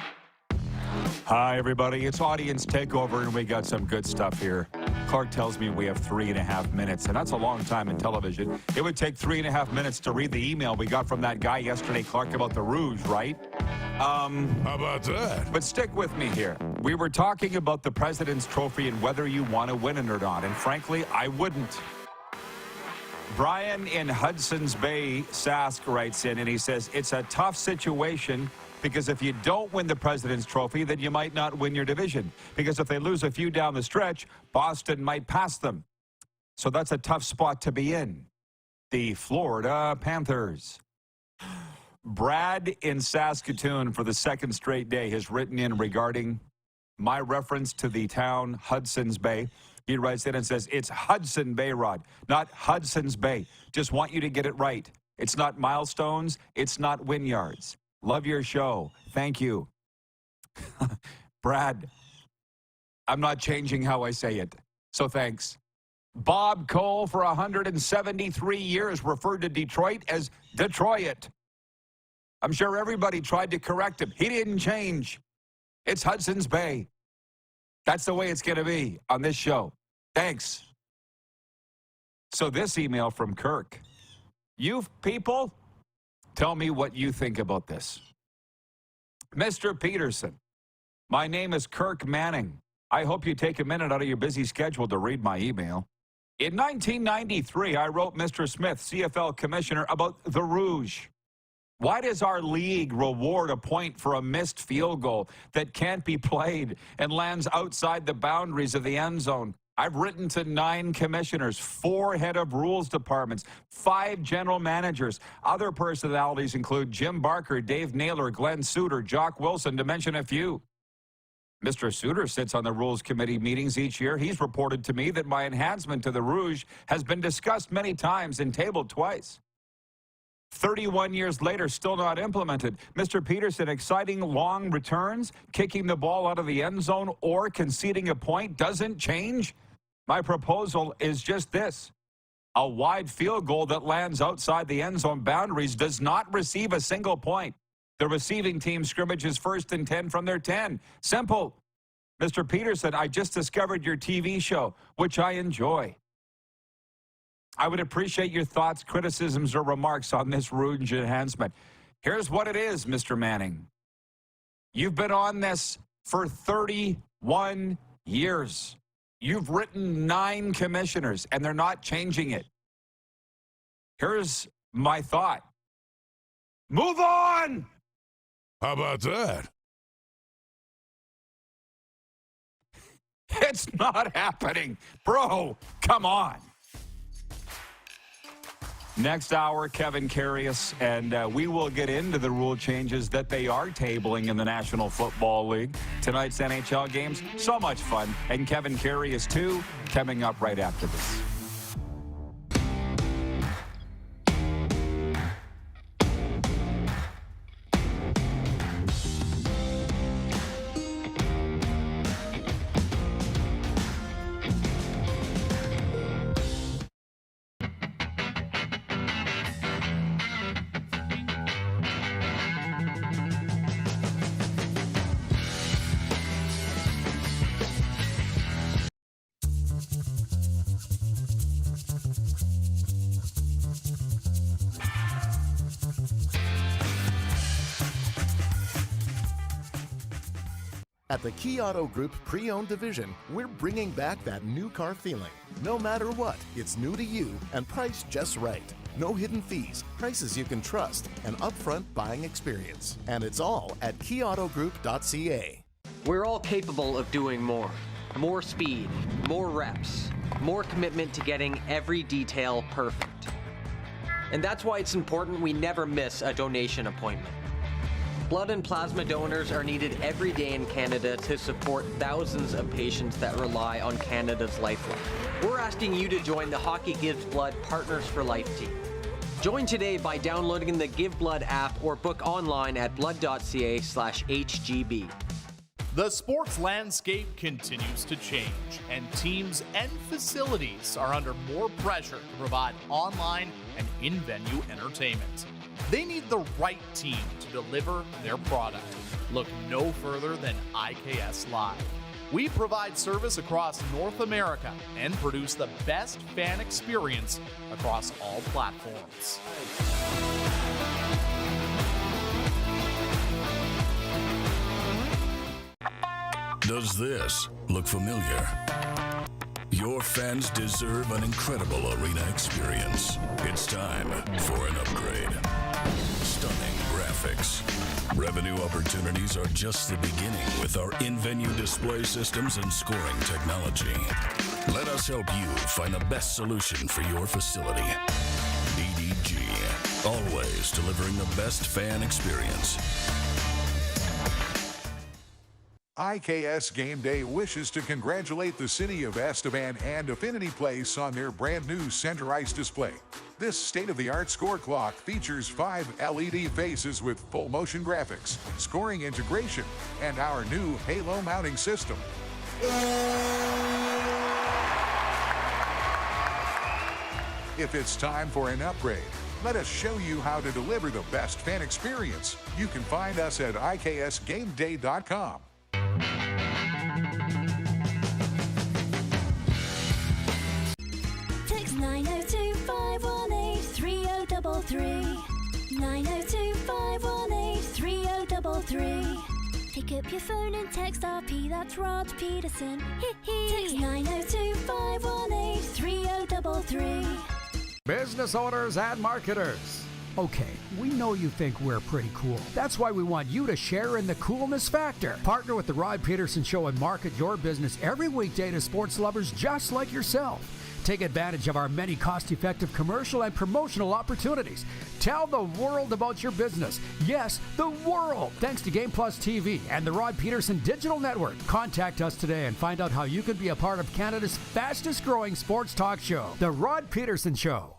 Hi, everybody. It's Audience Takeover, and we got some good stuff here. Clark tells me we have 3.5 minutes, and that's a long time in television. It would take 3.5 minutes to read the email we got from that guy yesterday, Clark, about the Rouge, right? How about that? But stick with me here. We were talking about the President's Trophy and whether you want to win it or not, and frankly, I wouldn't. Brian in Hudson's Bay, Sask, writes in, and he says, it's a tough situation because if you don't win the President's Trophy, then you might not win your division. Because if they lose a few down the stretch, Boston might pass them. So that's a tough spot to be in. The Florida Panthers. Brad in Saskatoon for the second straight day has written in regarding my reference to the town Hudson's Bay. He writes in and says, it's Hudson Bay, Rod, not Hudson's Bay. Just want you to get it right. It's not milestones. It's not win yards. Love your show. Thank you. Brad, I'm not changing how I say it, so thanks. Bob Cole, for 173 years, referred to Detroit as Detroit. I'm sure everybody tried to correct him. He didn't change. It's Hudson's Bay. That's the way it's going to be on this show. Thanks. So this email from Kirk. You people, tell me what you think about this. Mr. Pedersen, my name is Kirk Manning. I hope you take a minute out of your busy schedule to read my email. In 1993, I wrote Mr. Smith, CFL Commissioner, about the Rouge. Why does our league reward a point for a missed field goal that can't be played and lands outside the boundaries of the end zone? I've written to 9 commissioners, 4 head of rules departments, 5 general managers. Other personalities include Jim Barker, Dave Naylor, Glenn Suter, Jock Wilson, to mention a few. Mr. Suter sits on the Rules Committee meetings each year. He's reported to me that my enhancement to the Rouge has been discussed many times and tabled twice. 31 years later, still not implemented. Mr. Pedersen, exciting long returns, kicking the ball out of the end zone, or conceding a point doesn't change? My proposal is just this. A wide field goal that lands outside the end zone boundaries does not receive a single point. The receiving team scrimmages 1st and 10 from their 10. Simple. Mr. Pedersen, I just discovered your TV show, which I enjoy. I would appreciate your thoughts, criticisms, or remarks on this Rouge enhancement. Here's what it is, Mr. Manning. You've been on this for 31 years. You've written 9 commissioners, and they're not changing it. Here's my thought. Move on! How about that? It's not happening. Bro, come on. Next hour, Kevin Karius, and we will get into the rule changes that they are tabling in the National Football League. Tonight's NHL games, so much fun. And Kevin Karius, too, coming up right after this. At the Key Auto Group Pre-Owned Division, we're bringing back that new car feeling. No matter what, it's new to you and priced just right. No hidden fees, prices you can trust, an upfront buying experience. And it's all at keyautogroup.ca. We're all capable of doing more. More speed, more reps, more commitment to getting every detail perfect. And that's why it's important we never miss a donation appointment. Blood and plasma donors are needed every day in Canada to support thousands of patients that rely on Canada's lifeline. We're asking you to join the Hockey Gives Blood Partners for Life team. Join today by downloading the Give Blood app or book online at blood.ca/HGB. The sports landscape continues to change, and teams and facilities are under more pressure to provide online and in-venue entertainment. They need the right team to deliver their product. Look no further than IKS Live. We provide service across North America and produce the best fan experience across all platforms. Does this look familiar? Your fans deserve an incredible arena experience. It's time for an upgrade. Stunning graphics. Revenue opportunities are just the beginning with our in-venue display systems and scoring technology. Let us help you find the best solution for your facility. DDG, always delivering the best fan experience. IKS Game Day wishes to congratulate the city of Estevan and Affinity Place on their brand new center ice display. This state-of-the-art score clock features 5 LED faces with full motion graphics, scoring integration, and our new halo mounting system. If it's time for an upgrade, let us show you how to deliver the best fan experience. You can find us at iksgameday.com. Text 902-518-3033. 902-518-3033. Pick up your phone and text RP, that's Rod Pedersen. Text 902-518-3033. Business owners and marketers. Okay, we know you think we're pretty cool. That's why we want you to share in the coolness factor. Partner with the Rod Pedersen Show and market your business every weekday to sports lovers just like yourself. Take advantage of our many cost-effective commercial and promotional opportunities. Tell the world about your business. Yes, the world. Thanks to Game Plus TV and the Rod Pedersen Digital Network. Contact us today and find out how you can be a part of Canada's fastest-growing sports talk show, The Rod Pedersen Show.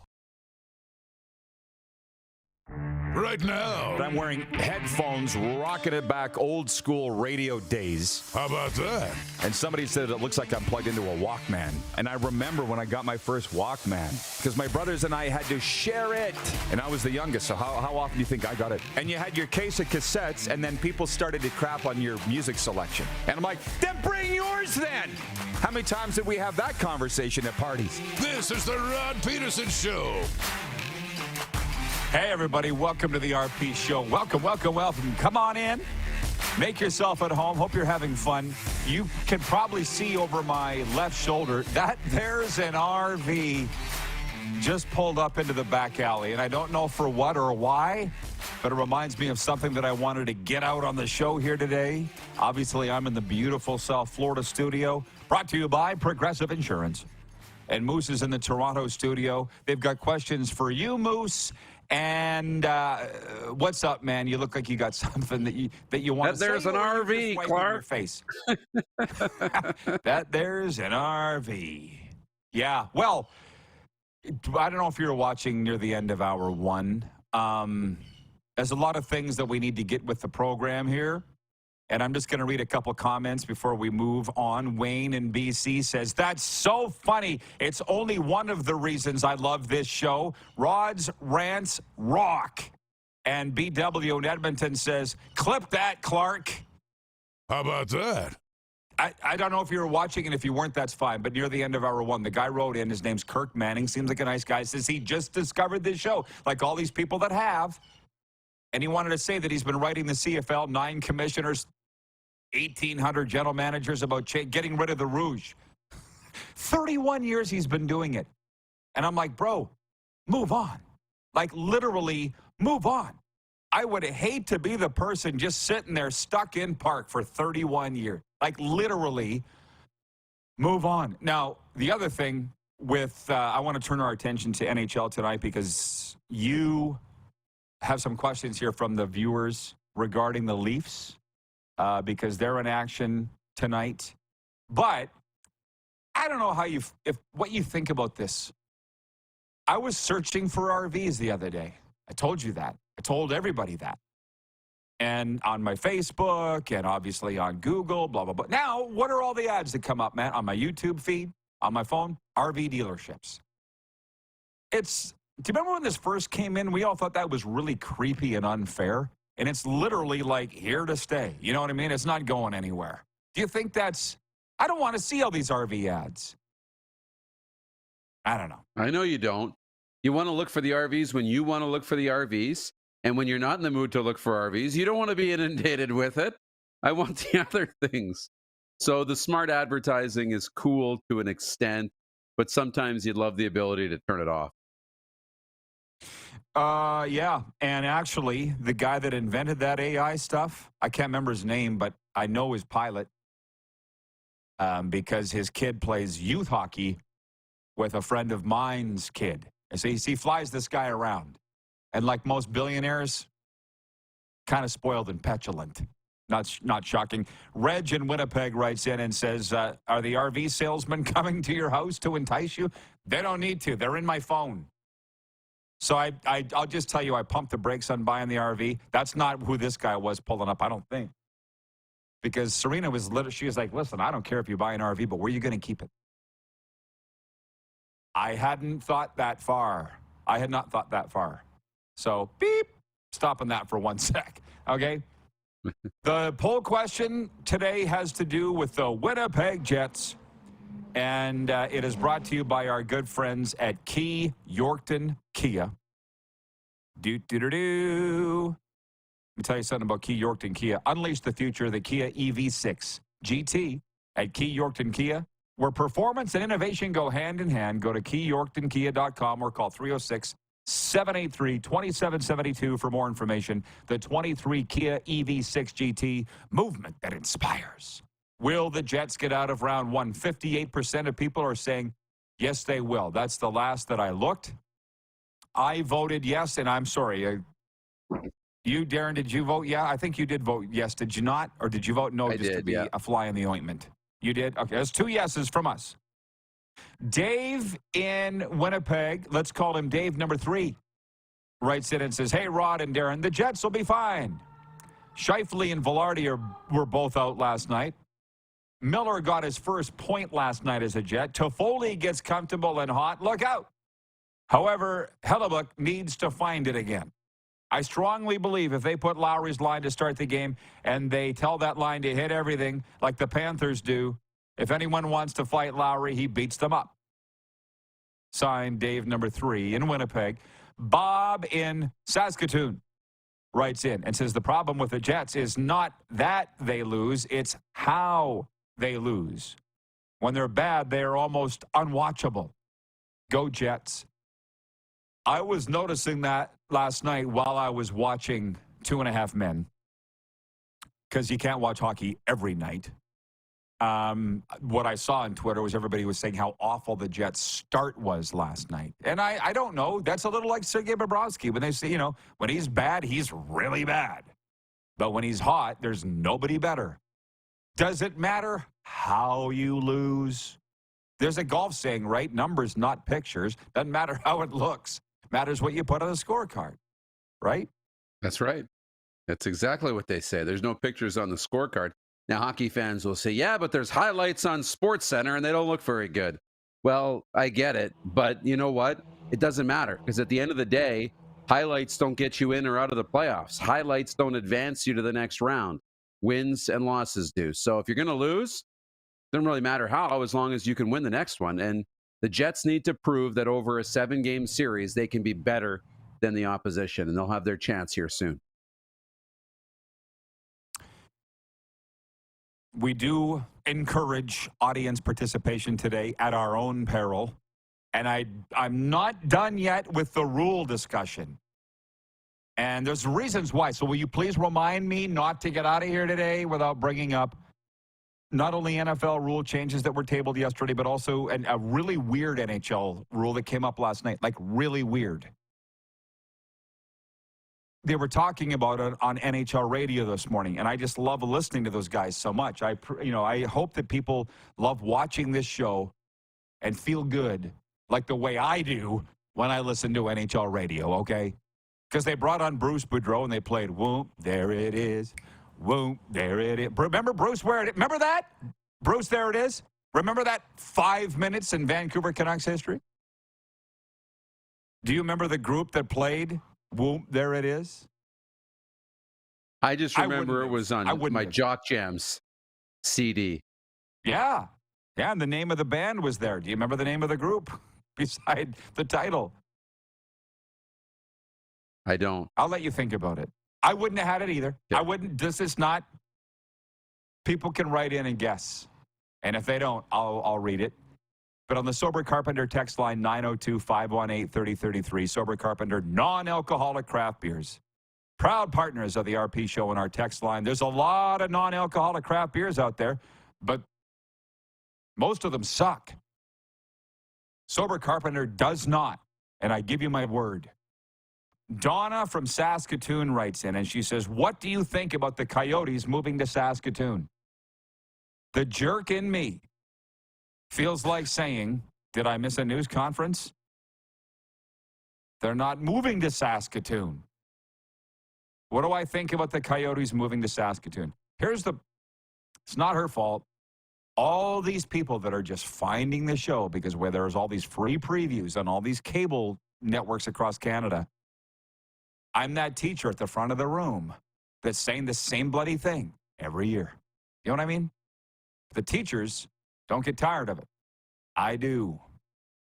Right now, I'm wearing headphones, rocking it back old school radio days. How about that? And somebody said it looks like I'm plugged into a Walkman. And I remember when I got my first Walkman, because my brothers and I had to share it. And I was the youngest, so how often do you think I got it? And you had your case of cassettes, and then people started to crap on your music selection. And I'm like, then bring yours then! How many times did we have that conversation at parties? This is the Rod Pedersen Show. Hey, everybody. Welcome to the RP Show. Welcome, welcome, welcome. Come on in. Make yourself at home. Hope you're having fun. You can probably see over my left shoulder that there's an RV just pulled up into the back alley. And I don't know for what or why, but it reminds me of something that I wanted to get out on the show here today. Obviously, I'm in the beautiful South Florida studio, brought to you by Progressive Insurance. And Moose is in the Toronto studio. They've got questions for you, Moose. And what's up, man? You look like you got something that you want to say. There's an RV, Clark. Your face. That there's an RV. Yeah. Well, I don't know if you're watching near the end of hour one. There's a lot of things that we need to get with the program here. And I'm just going to read a couple comments before we move on. Wayne in BC says, that's so funny. It's only one of the reasons I love this show. Rod's rants rock. And BW in Edmonton says, clip that, Clark. How about that? I don't know if you were watching, and if you weren't, that's fine. But near the end of hour one, the guy wrote in, his name's Kirk Manning, seems like a nice guy, says he just discovered this show, like all these people that have. And he wanted to say that he's been writing the CFL, 9 commissioners, 1,800 general managers about getting rid of the Rouge. 31 years he's been doing it. And I'm like, bro, move on. Like, literally, move on. I would hate to be the person just sitting there stuck in park for 31 years. Like, literally, move on. Now, the other thing with, I want to turn our attention to NHL tonight because you have some questions here from the viewers regarding the Leafs because they're in action tonight. But I don't know what you think about this. I was searching for RVs the other day. I told you that. I told everybody that. And on my Facebook and obviously on Google, blah, blah, blah. Now, what are all the ads that come up, man? On my YouTube feed, on my phone? RV dealerships. Do you remember when this first came in? We all thought that was really creepy and unfair. And it's literally like here to stay. You know what I mean? It's not going anywhere. Do you think I don't want to see all these RV ads. I don't know. I know you don't. You want to look for the RVs when you want to look for the RVs. And when you're not in the mood to look for RVs, you don't want to be inundated with it. I want the other things. So the smart advertising is cool to an extent, but sometimes you'd love the ability to turn it off. Yeah. And actually, the guy that invented that AI stuff, I can't remember his name, but I know his pilot because his kid plays youth hockey with a friend of mine's kid. And so he flies this guy around. And like most billionaires, kind of spoiled and petulant. Not shocking. Reg in Winnipeg writes in and says, are the RV salesmen coming to your house to entice you? They don't need to. They're in my phone. So I'll just tell you, I pumped the brakes on buying the RV. That's not who this guy was pulling up, I don't think. Because Serena she was like, listen, I don't care if you buy an RV, but where are you going to keep it? I hadn't thought that far. I had not thought that far. So, beep, stopping that for 1 sec, okay? The poll question today has to do with the Winnipeg Jets, and it is brought to you by our good friends at Key Yorkton Kia. Let me tell you something about Key Yorkton Kia. Unleash the future of the Kia EV6 GT at Key Yorkton Kia, where performance and innovation go hand in hand. Go to keyyorktonkia.com or call 306-783-2772 for more information. The 23 Kia EV6 GT, movement that inspires. Will the Jets get out of round one? 58% of people are saying, yes, they will. That's the last that I looked. I voted yes, and I'm sorry. You, Darren, did you vote? Yeah, I think you did vote yes. Did you not? Or did you vote no to be a fly in the ointment? You did? Okay, that's 2 yeses from us. Dave in Winnipeg, let's call him Dave number 3, writes in and says, hey, Rod and Darren, the Jets will be fine. Scheifele and Velarde were both out last night. Miller got his first point last night as a Jet. Toffoli gets comfortable and hot. Look out. However, Hellebuck needs to find it again. I strongly believe if they put Lowry's line to start the game and they tell that line to hit everything like the Panthers do, if anyone wants to fight Lowry, he beats them up. Signed, Dave number 3 in Winnipeg. Bob in Saskatoon writes in and says the problem with the Jets is not that they lose, it's how they lose. When they're bad, they are almost unwatchable. Go Jets. I was noticing that last night while I was watching 2.5 Men, because you can't watch hockey every night. What I saw on Twitter was everybody was saying how awful the Jets' start was last night. And I don't know. That's a little like Sergei Bobrovsky. When they say, when he's bad, he's really bad. But when he's hot, there's nobody better. Does it matter how you lose? There's a golf saying, right? Numbers, not pictures. Doesn't matter how it looks. Matters what you put on the scorecard, right? That's right. That's exactly what they say. There's no pictures on the scorecard. Now, hockey fans will say, yeah, but there's highlights on SportsCenter and they don't look very good. Well, I get it, but you know what? It doesn't matter because at the end of the day, highlights don't get you in or out of the playoffs. Highlights don't advance you to the next round. Wins and losses do. So if you're going to lose, it doesn't really matter how, as long as you can win the next one. And the Jets need to prove that over a 7-game series, they can be better than the opposition, and they'll have their chance here soon. We do encourage audience participation today at our own peril, and I'm not done yet with the rule discussion. And there's reasons why. So will you please remind me not to get out of here today without bringing up not only NFL rule changes that were tabled yesterday, but also a really weird NHL rule that came up last night, like really weird. they were talking about it on NHL radio this morning, and I just love listening to those guys so much. I hope that people love watching this show and feel good like the way I do when I listen to NHL radio, okay? Because they brought on Bruce Boudreau and they played, whoop, there it is. Whoop, there it is. Remember Bruce, remember that? Bruce, there it is. Remember that 5 minutes in Vancouver Canucks history? Do you remember the group that played, whoop, there it is? I just remember it was on my Jock Jams CD. Yeah. Yeah, and the name of the band was there. Do you remember the name of the group beside the title? I don't. I'll let you think about it. I wouldn't have had it either. Yeah. I wouldn't. This is not. People can write in and guess. And if they don't, I'll read it. But on the Sober Carpenter text line, 902-518-3033, Sober Carpenter, non-alcoholic craft beers. Proud partners of the RP show on our text line. There's a lot of non-alcoholic craft beers out there, but most of them suck. Sober Carpenter does not, and I give you my word. Donna from Saskatoon writes in, and she says, what do you think about the Coyotes moving to Saskatoon? The jerk in me feels like saying, did I miss a news conference? They're not moving to Saskatoon. What do I think about the Coyotes moving to Saskatoon? It's not her fault. All these people that are just finding the show because where there's all these free previews on all these cable networks across Canada, I'm that teacher at the front of the room that's saying the same bloody thing every year. You know what I mean? The teachers don't get tired of it. I do.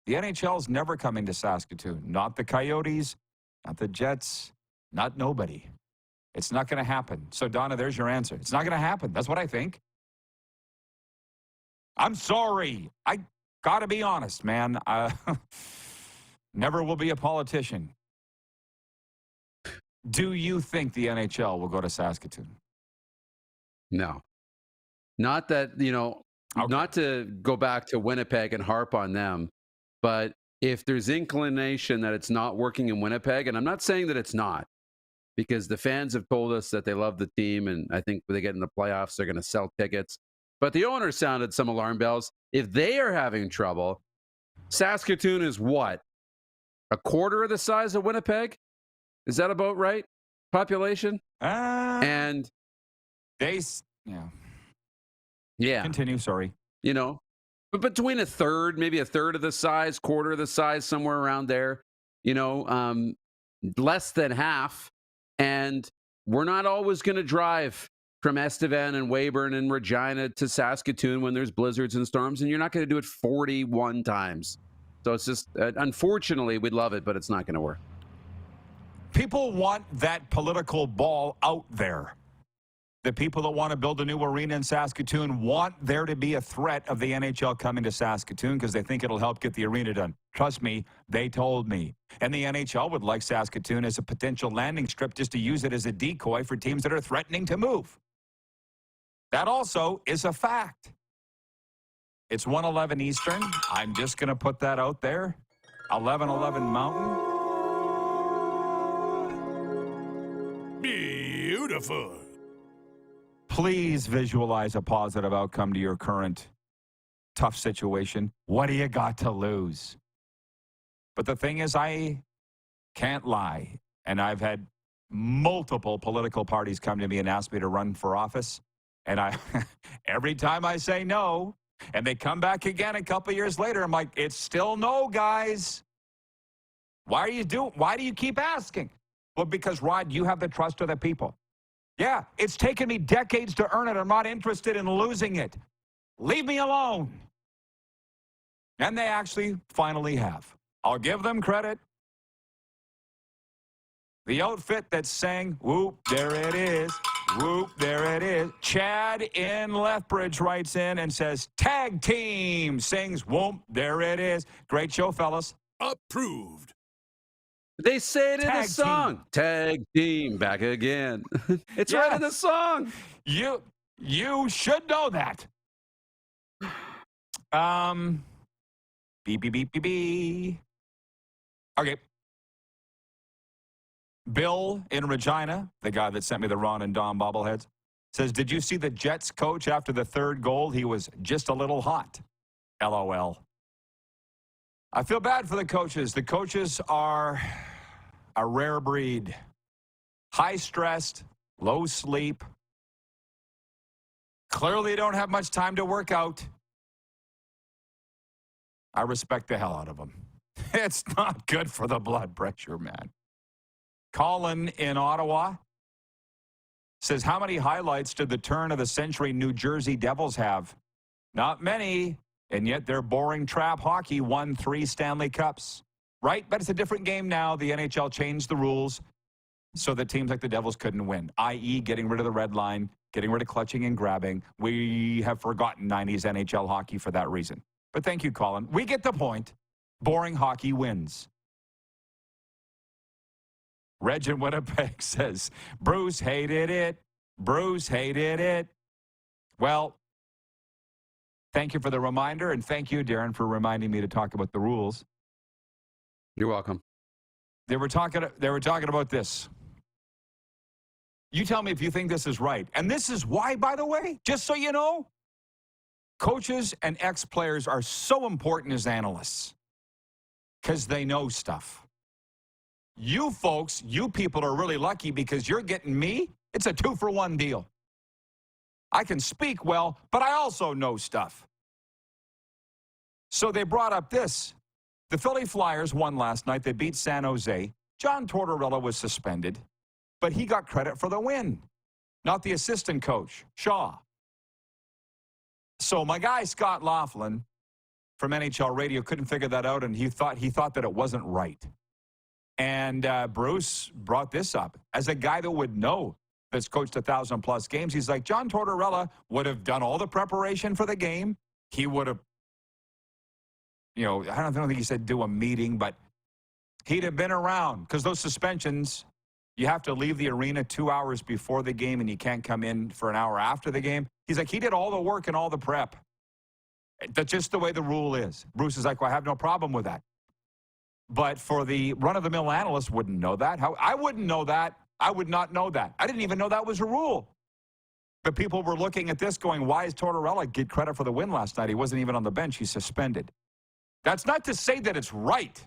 The NHL's never coming to Saskatoon. Not the Coyotes, not the Jets, not nobody. It's not going to happen. So, Donna, there's your answer. It's not going to happen. That's what I think. I'm sorry. I got to be honest, man. Never will be a politician. Do you think the NHL will go to Saskatoon? No. Not that, not to go back to Winnipeg and harp on them, but if there's inclination that it's not working in Winnipeg, and I'm not saying that it's not, because the fans have told us that they love the team, and I think when they get in the playoffs, they're going to sell tickets. But the owner sounded some alarm bells. If they are having trouble, Saskatoon is what? A quarter of the size of Winnipeg? Is that about right? Population? And yeah. Continue, sorry. But between a third, maybe a third of the size, quarter of the size, somewhere around there, less than half. And we're not always going to drive from Estevan and Weyburn and Regina to Saskatoon when there's blizzards and storms, and you're not going to do it 41 times. So it's just, unfortunately, we'd love it, but it's not going to work. People want that political ball out there. The people that want to build a new arena in Saskatoon want there to be a threat of the NHL coming to Saskatoon because they think it'll help get the arena done. Trust me, they told me. And the NHL would like Saskatoon as a potential landing strip just to use it as a decoy for teams that are threatening to move. That also is a fact. It's 1:11 Eastern. I'm just going to put that out there. 11:11 Mountain. Beautiful. Please visualize a positive outcome to your current tough situation. What do you got to lose? But the thing is, I can't lie. And I've had multiple political parties come to me and ask me to run for office. And every time I say no, and they come back again a couple years later, I'm like, it's still no, guys. Why do you keep asking? Well, because, Rod, you have the trust of the people. Yeah, it's taken me decades to earn it. I'm not interested in losing it. Leave me alone. And they actually finally have. I'll give them credit. The outfit that sang, whoop, there it is. Whoop, there it is. Chad in Lethbridge writes in and says, tag team, sings, whoop, there it is. Great show, fellas. Approved. They say it in the song. Tag team, back again. It's right in the song. You should know that. Beep, beep, beep, beep, beep. Okay. Bill in Regina, the guy that sent me the Ron and Don bobbleheads, says, did you see the Jets coach after the third goal? He was just a little hot. LOL. I feel bad for the coaches. The coaches are a rare breed. High-stressed, low sleep. Clearly don't have much time to work out. I respect the hell out of them. It's not good for the blood pressure, man. Colin in Ottawa says, how many highlights did the turn of the century New Jersey Devils have? Not many, and yet their boring trap hockey won 3 Stanley Cups. Right? But it's a different game now. The NHL changed the rules so that teams like the Devils couldn't win, i.e. getting rid of the red line, getting rid of clutching and grabbing. We have forgotten 90s NHL hockey for that reason. But thank you, Colin. We get the point. Boring hockey wins. Reg in Winnipeg says, Bruce hated it. Bruce hated it. Well, thank you for the reminder, and thank you, Darren, for reminding me to talk about the rules. You're welcome. They were talking about this. You tell me if you think this is right. And this is why, by the way, just so you know, coaches and ex-players are so important as analysts because they know stuff. You folks, you people are really lucky because you're getting me. It's a 2-for-1 deal. I can speak well, but I also know stuff. So they brought up this. The Philly Flyers won last night. They beat San Jose. John Tortorella was suspended, but he got credit for the win, not the assistant coach, Shaw. So my guy, Scott Laughlin, from NHL Radio, couldn't figure that out, and he thought that it wasn't right. And Bruce brought this up. As a guy that would know that's coached 1,000-plus games, he's like, John Tortorella would have done all the preparation for the game. He would have, I don't think he said do a meeting, but he'd have been around because those suspensions, you have to leave the arena 2 hours before the game and you can't come in for an hour after the game. He's like, he did all the work and all the prep. That's just the way the rule is. Bruce is like, well, I have no problem with that. But for the run-of-the-mill analyst, wouldn't know that. I wouldn't know that. I would not know that. I didn't even know that was a rule. But people were looking at this going, why is Tortorella get credit for the win last night? He wasn't even on the bench. He's suspended. That's not to say that it's right,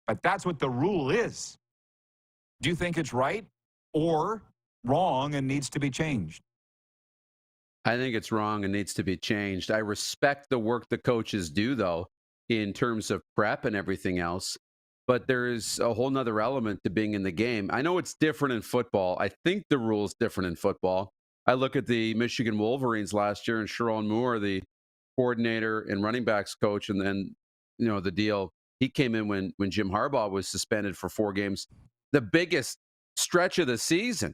but that's what the rule is. Do you think it's right or wrong and needs to be changed? I think it's wrong and needs to be changed. I respect the work the coaches do, though, in terms of prep and everything else. But there is a whole nother element to being in the game. I know it's different in football. I think the rule's different in football. I look at the Michigan Wolverines last year and Sharon Moore, the coordinator and running backs coach, and then, the deal, he came in when Jim Harbaugh was suspended for 4 games. The biggest stretch of the season.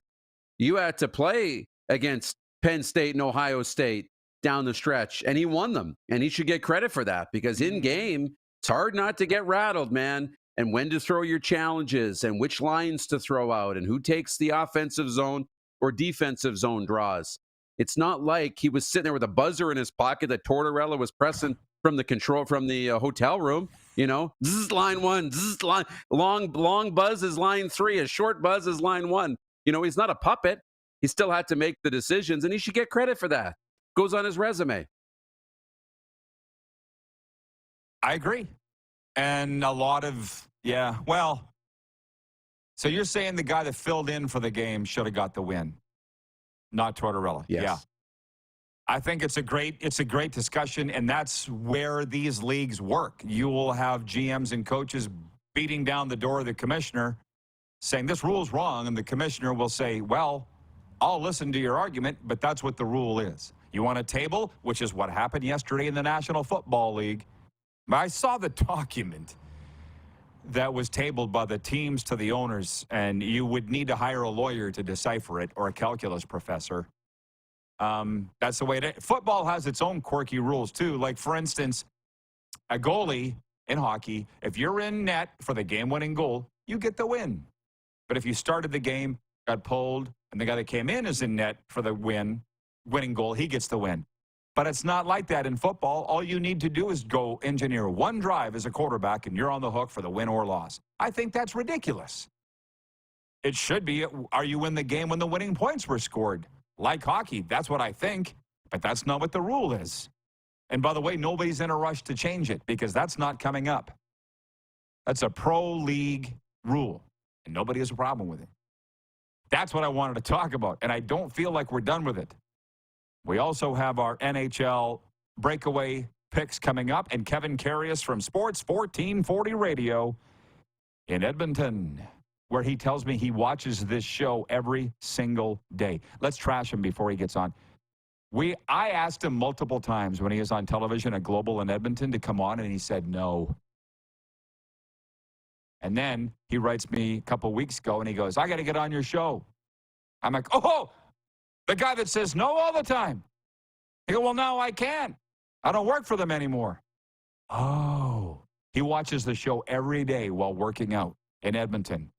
You had to play against Penn State and Ohio State down the stretch, and he won them. And he should get credit for that because in game, it's hard not to get rattled, man. And when to throw your challenges and which lines to throw out and who takes the offensive zone or defensive zone draws. It's not like he was sitting there with a buzzer in his pocket that Tortorella was pressing from the hotel room. This is line 1. This is long buzz is line 3. A short buzz is line 1. He's not a puppet. He still had to make the decisions, and he should get credit for that. Goes on his resume. I agree. And a lot of, so you're saying the guy that filled in for the game should have got the win, not Tortorella. Yes. Yeah. I think it's a great discussion, and that's where these leagues work. You will have GMs and coaches beating down the door of the commissioner saying this rule is wrong, and the commissioner will say, well, I'll listen to your argument, but that's what the rule is. You want a table, which is what happened yesterday in the National Football League. I saw the document that was tabled by the teams to the owners, and you would need to hire a lawyer to decipher it or a calculus professor. That's the way it is. Football has its own quirky rules, too. Like, for instance, a goalie in hockey, if you're in net for the game-winning goal, you get the win. But if you started the game, got pulled, and the guy that came in is in net for the winning goal, he gets the win. But it's not like that in football. All you need to do is go engineer one drive as a quarterback, and you're on the hook for the win or loss. I think that's ridiculous. It should be, are you in the game when the winning points were scored? Like hockey, that's what I think, but that's not what the rule is. And by the way, nobody's in a rush to change it because that's not coming up. That's a pro-league rule, and nobody has a problem with it. That's what I wanted to talk about, and I don't feel like we're done with it. We also have our NHL breakaway picks coming up, and Kevin Karius from Sports 1440 Radio in Edmonton, where he tells me he watches this show every single day. Let's trash him before he gets on. I asked him multiple times when he is on television at Global in Edmonton to come on, and he said no. And then he writes me a couple weeks ago, and he goes, I got to get on your show. I'm like, oh, the guy that says no all the time. He goes, well, no, I can't. I don't work for them anymore. Oh, he watches the show every day while working out in Edmonton.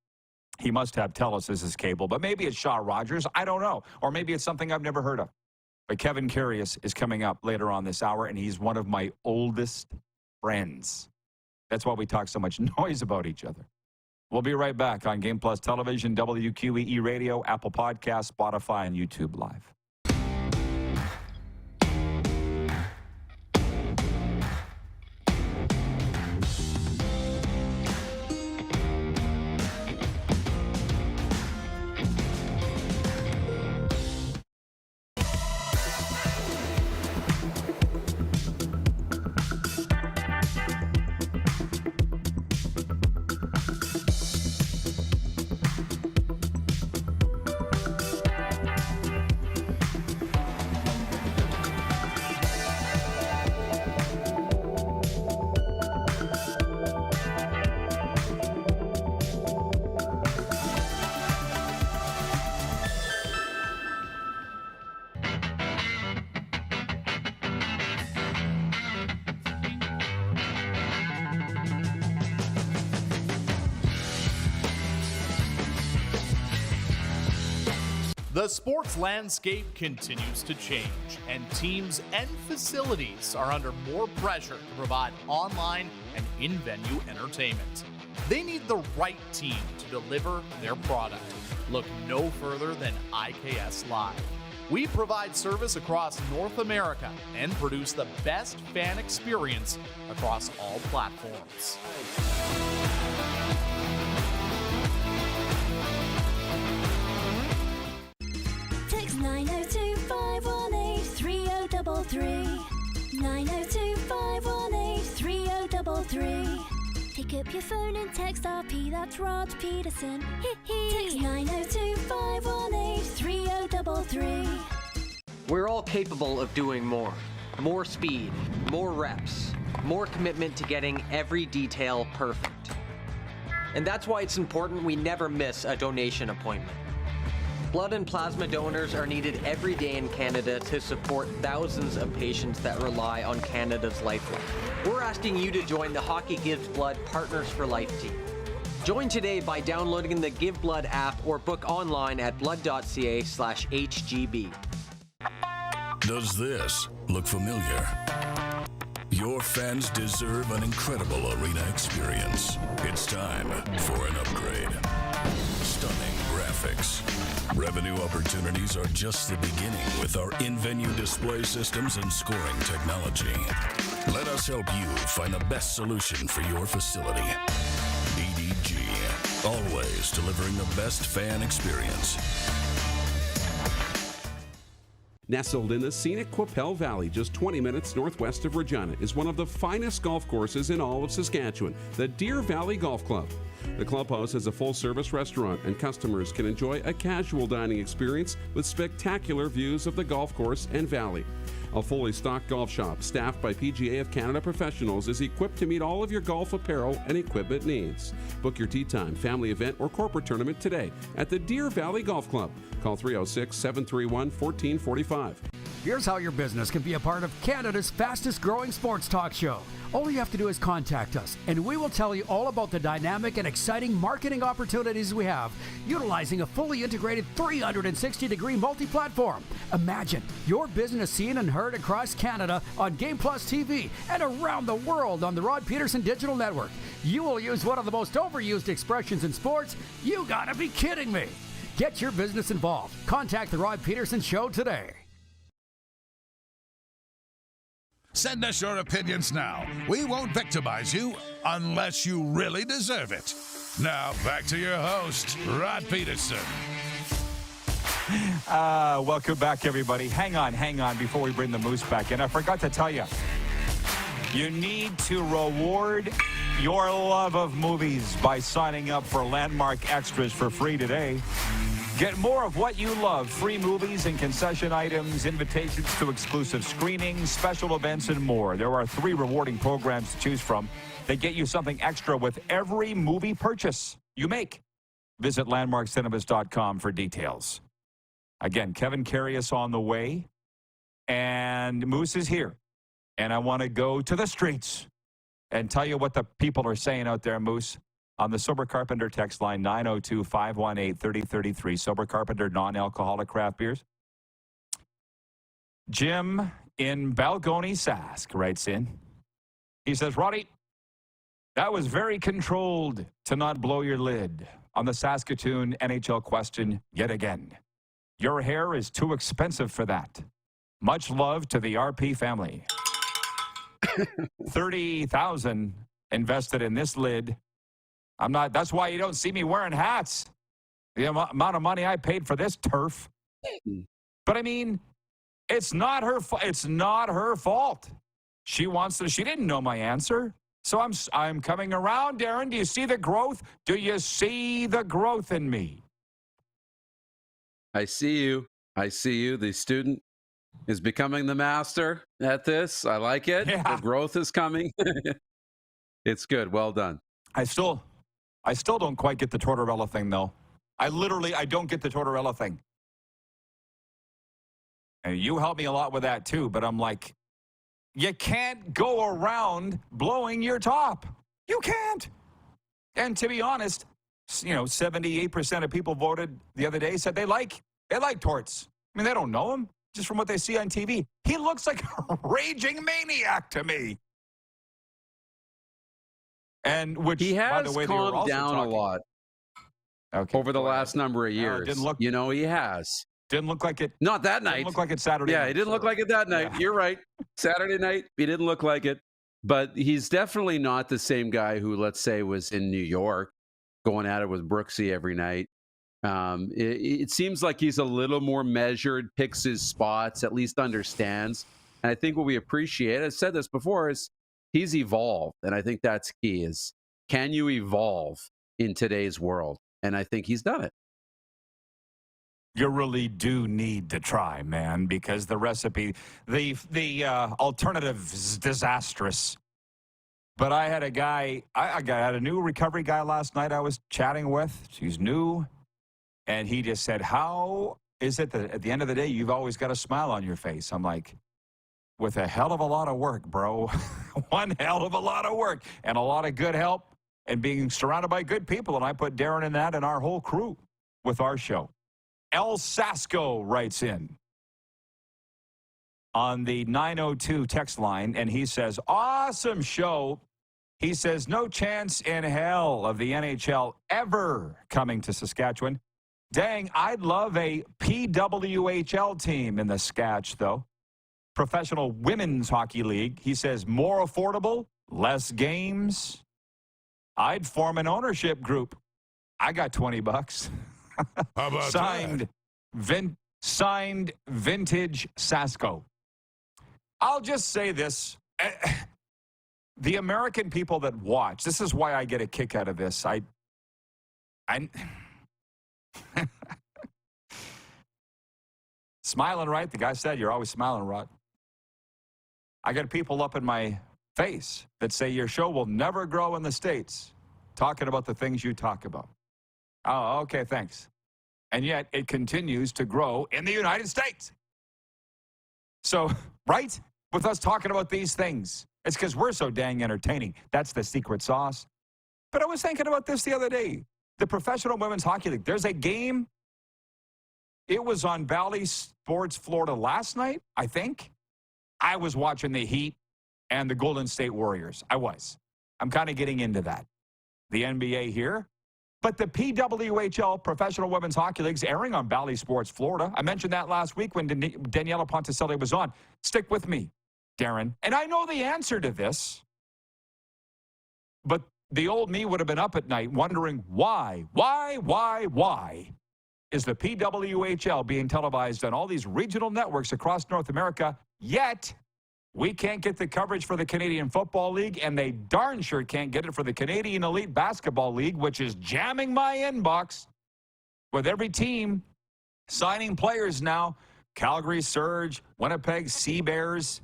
He must have TELUS as his cable, but maybe it's Shaw Rogers. I don't know. Or maybe it's something I've never heard of. But Kevin Karius is coming up later on this hour, and he's one of my oldest friends. That's why we talk so much noise about each other. We'll be right back on Game Plus Television, WQEE Radio, Apple Podcasts, Spotify, and YouTube Live. The sports landscape continues to change, and teams and facilities are under more pressure to provide online and in-venue entertainment. They need the right team to deliver their product. Look no further than IKS Live. We provide service across North America and produce the best fan experience across all platforms. Text 902-518-3033. 902-518-3033. Pick up your phone and text RP, that's Rod Pedersen. Text 902-518-3033. We're all capable of doing more. More speed, more reps, more commitment to getting every detail perfect. And that's why it's important we never miss a donation appointment. Blood and plasma donors are needed every day in Canada to support thousands of patients that rely on Canada's lifeline. We're asking you to join the Hockey Gives Blood Partners for Life team. Join today by downloading the Give Blood app or book online at blood.ca/HGB. Does this look familiar? Your fans deserve an incredible arena experience. It's time for an upgrade. Stunning graphics. Revenue opportunities are just the beginning with our in-venue display systems and scoring technology. Let us help you find the best solution for your facility. EDG, always delivering the best fan experience. Nestled in the scenic Qu'Appelle Valley, just 20 minutes northwest of Regina, is one of the finest golf courses in all of Saskatchewan, the Deer Valley Golf Club. The clubhouse has a full-service restaurant, and customers can enjoy a casual dining experience with spectacular views of the golf course and valley. A fully stocked golf shop, staffed by PGA of Canada professionals, is equipped to meet all of your golf apparel and equipment needs. Book your tee time, family event, or corporate tournament today at the Deer Valley Golf Club. Call 306-731-1445. Here's how your business can be a part of Canada's fastest growing sports talk show. All you have to do is contact us, and we will tell you all about the dynamic and exciting marketing opportunities we have, utilizing a fully integrated 360-degree multi-platform. Imagine your business seen and heard across Canada on Game Plus TV and around the world on the Rod Pedersen Digital Network. you will use one of the most overused expressions in sports? You gotta be kidding me. Get your business involved. Contact the Rod Pedersen Show today. Send us your opinions now. We won't victimize you unless you really deserve it. Now, back to your host, Rod Pedersen. Welcome back, everybody. Hang on before we bring the Moose back in. I forgot to tell you, you need to reward your love of movies by signing up for Landmark Extras for free today. Get more of what you love. Free movies and concession items, invitations to exclusive screenings, special events, and more. There are 3 rewarding programs to choose from that get you something extra with every movie purchase you make. Visit landmarkcinemas.com for details. Again, Kevin Karius on the way, and Moose is here. And I want to go to the streets and tell you what the people are saying out there, Moose. On the Sober Carpenter text line, 902-518-3033. Sober Carpenter, non-alcoholic craft beers. Jim in Balgony, Sask, writes in. He says, Roddy, that was very controlled to not blow your lid on the Saskatoon NHL question yet again. Your hair is too expensive for that. Much love to the RP family. 30,000 invested in this lid. That's why you don't see me wearing hats. The amount of money I paid for this turf. But I mean, it's not her fault. She didn't know my answer. So I'm coming around, Darren. Do you see the growth? Do you see the growth in me? I see you. The student is becoming the master at this. I like it. Yeah. The growth is coming. It's good. Well done. I still don't quite get the Tortorella thing, though. I don't get the Tortorella thing. And you help me a lot with that, too. But I'm like, you can't go around blowing your top. You can't. And to be honest, 78% of people voted the other day said they like Torts. I mean, they don't know him, just from what they see on TV. He looks like a raging maniac to me. And which, he has by the way, calmed down a lot over the last number of years. He has. Didn't look like it. Not that night. Didn't look like it Saturday night. Yeah, he didn't look like it that night. Yeah. You're right. Saturday night, he didn't look like it. But he's definitely not the same guy who, let's say, was in New York going at it with Brooksy every night. It seems like he's a little more measured, picks his spots, at least understands. And I think what we appreciate, I said this before, is he's evolved. And I think that's key, is can you evolve in today's world? And I think he's done it. You really do need to try, man, because the recipe, the alternative is disastrous. But I had a guy, I had a new recovery guy last night I was chatting with. He's new. And he just said, how is it that at the end of the day, you've always got a smile on your face? I'm like, with a hell of a lot of work, bro. One hell of a lot of work and a lot of good help and being surrounded by good people. And I put Darren in that and our whole crew with our show. El Sasko writes in on the 902 text line, and he says, awesome show. He says, no chance in hell of the NHL ever coming to Saskatchewan. Dang, I'd love a PWHL team in the Scatch, though. Professional Women's Hockey League. He says, more affordable, less games. I'd form an ownership group. I got $20. How about signed Vintage Sasko. I'll just say this. The American people that watch, this is why I get a kick out of this. I smiling, right? The guy said, you're always smiling, Rod. I got people up in my face that say your show will never grow in the States, talking about the things you talk about. Oh, okay, thanks. And yet it continues to grow in the United States. So, right? With us talking about these things, it's because we're so dang entertaining. That's the secret sauce. But I was thinking about this the other day. The Professional Women's Hockey League. There's a game. It was on Valley Sports Florida last night, I think. I was watching the Heat and the Golden State Warriors. I was. I'm kind of getting into that. the NBA here. But the PWHL, Professional Women's Hockey League, is airing on Bally Sports Florida. I mentioned that last week when Daniela Ponticelli was on. Stick with me, Darren. And I know the answer to this, but the old me would have been up at night wondering why is the PWHL being televised on all these regional networks across North America, yet we can't get the coverage for the Canadian Football League, and they darn sure can't get it for the Canadian Elite Basketball League, which is jamming my inbox with every team signing players now. Calgary Surge, Winnipeg Sea Bears,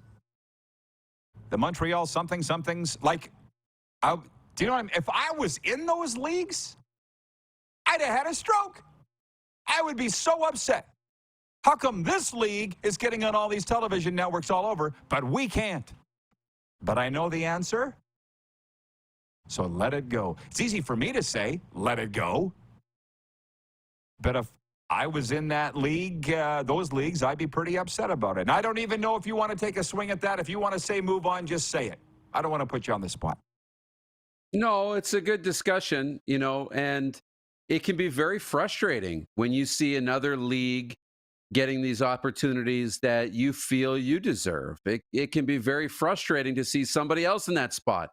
the Montreal somethings. Like, do you know what I mean? If I was in those leagues, I'd have had a stroke. I would be so upset. How come this league is getting on all these television networks all over, but we can't? But I know the answer, so let it go. It's easy for me to say, let it go. But if I was in that league, those leagues, I'd be pretty upset about it. And I don't even know if you want to take a swing at that. If you want to say move on, just say it. I don't want to put you on the spot. No, it's a good discussion, and it can be very frustrating when you see another league getting these opportunities that you feel you deserve. It can be very frustrating to see somebody else in that spot,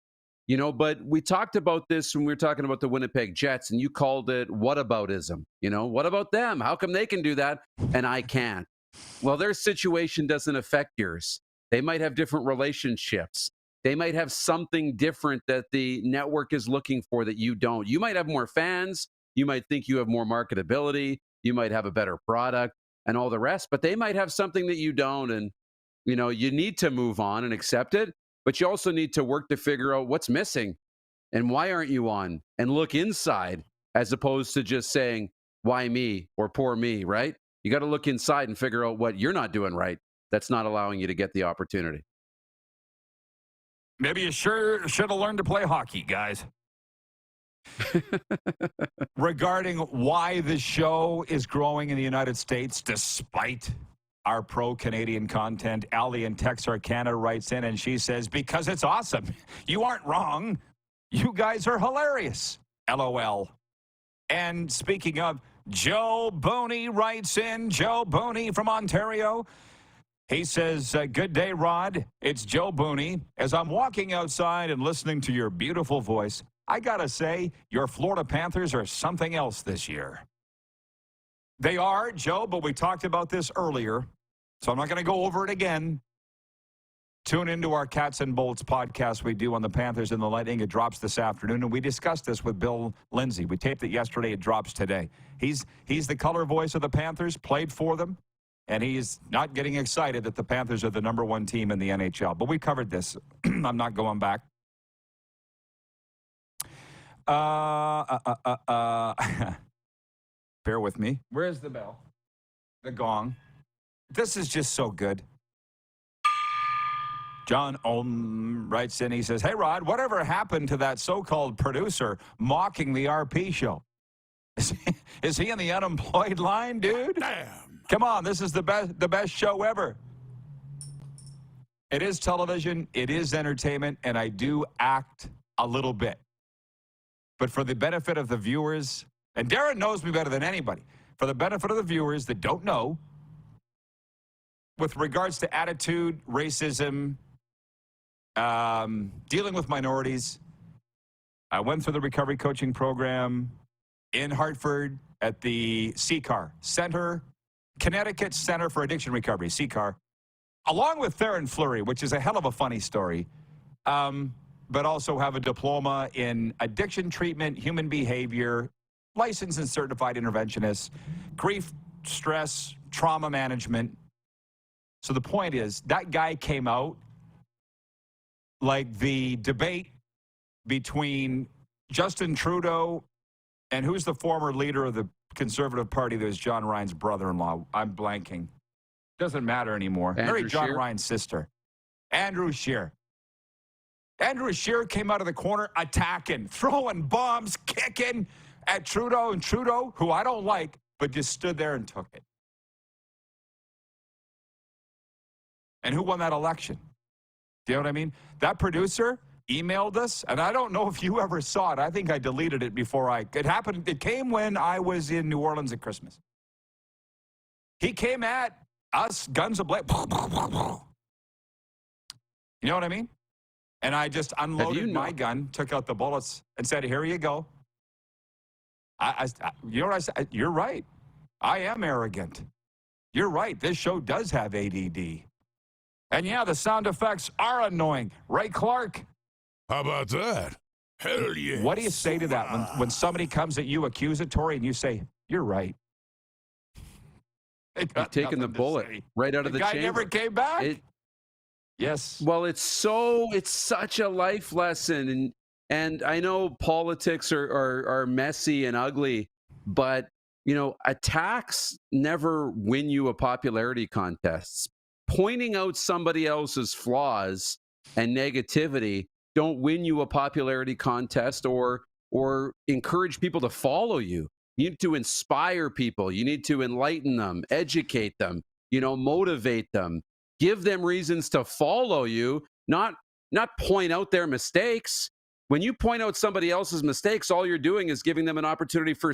but we talked about this when we were talking about the Winnipeg Jets, and you called it whataboutism. What about them? How come they can do that and I can't? Well, their situation doesn't affect yours. They might have different relationships. They might have something different that the network is looking for that you don't. You might have more fans. You might think you have more marketability. You might have a better product and all the rest, but they might have something that you don't. And, you need to move on and accept it, but you also need to work to figure out what's missing and why aren't you on, and look inside as opposed to just saying, why me or poor me, right? You got to look inside and figure out what you're not doing right that's not allowing you to get the opportunity. Maybe you sure should have learned to play hockey, guys. Regarding why the show is growing in the United States despite our pro-Canadian content, Allie in Texarkana writes in and she says, because it's awesome. You aren't wrong. You guys are hilarious. LOL. And speaking of, Joe Booney writes in, Joe Booney from Ontario. He says, good day, Rod. It's Joe Booney. As I'm walking outside and listening to your beautiful voice, I got to say, your Florida Panthers are something else this year. They are, Joe, but we talked about this earlier, so I'm not going to go over it again. Tune into our Cats and Bolts podcast we do on the Panthers and the Lightning. It drops this afternoon, and we discussed this with Bill Lindsay. We taped it yesterday. It drops today. He's the color voice of the Panthers, played for them, and he's not getting excited that the Panthers are the #1 team in the NHL. But we covered this. I'm not going back. Bear with me. Where's the bell? The gong. This is just so good. John Olm writes in, he says, hey, Rod, whatever happened to that so-called producer mocking the RP show? Is he in the unemployed line, dude? Damn. Come on, this is the best show ever. It is television, it is entertainment, and I do act a little bit. But for the benefit of the viewers, and Darren knows me better than anybody, for the benefit of the viewers that don't know, with regards to attitude, racism, dealing with minorities, I went through the recovery coaching program in Hartford at the CCAR Center, Connecticut Center for Addiction Recovery, CCAR, along with Theron Fleury, which is a hell of a funny story, but also have a diploma in addiction treatment, human behavior, licensed and certified interventionist, grief, stress, trauma management. So the point is, that guy came out like the debate between Justin Trudeau and who's the former leader of the Conservative Party that was John Ryan's brother-in-law. I'm blanking. Doesn't matter anymore. Married John Ryan's sister. Andrew Scheer. Andrew Scheer came out of the corner attacking, throwing bombs, kicking at Trudeau, and Trudeau, who I don't like, but just stood there and took it. And who won that election? Do you know what I mean? That producer, emailed us, and I don't know if you ever saw it. I think I deleted it before it happened. It came when I was in New Orleans at Christmas. He came at us, guns ablaze. You know what I mean? And I just unloaded my gun, took out the bullets, and said, here you go. You know what I said? You're right. I am arrogant. You're right. This show does have ADD. And yeah, the sound effects are annoying. Ray Clark. How about that? Hell yeah. What do you say to that when somebody comes at you accusatory and you say, you're right? You've taken the bullet right out of the chamber. The guy never came back? Yes. Well, it's such a life lesson. And I know politics are messy and ugly, but, you know, attacks never win you a popularity contest. Pointing out somebody else's flaws and negativity don't win you a popularity contest or encourage people to follow you. You need to inspire people. You need to enlighten them, educate them, you know, motivate them, give them reasons to follow you, not point out their mistakes. When you point out somebody else's mistakes, all you're doing is giving them an opportunity for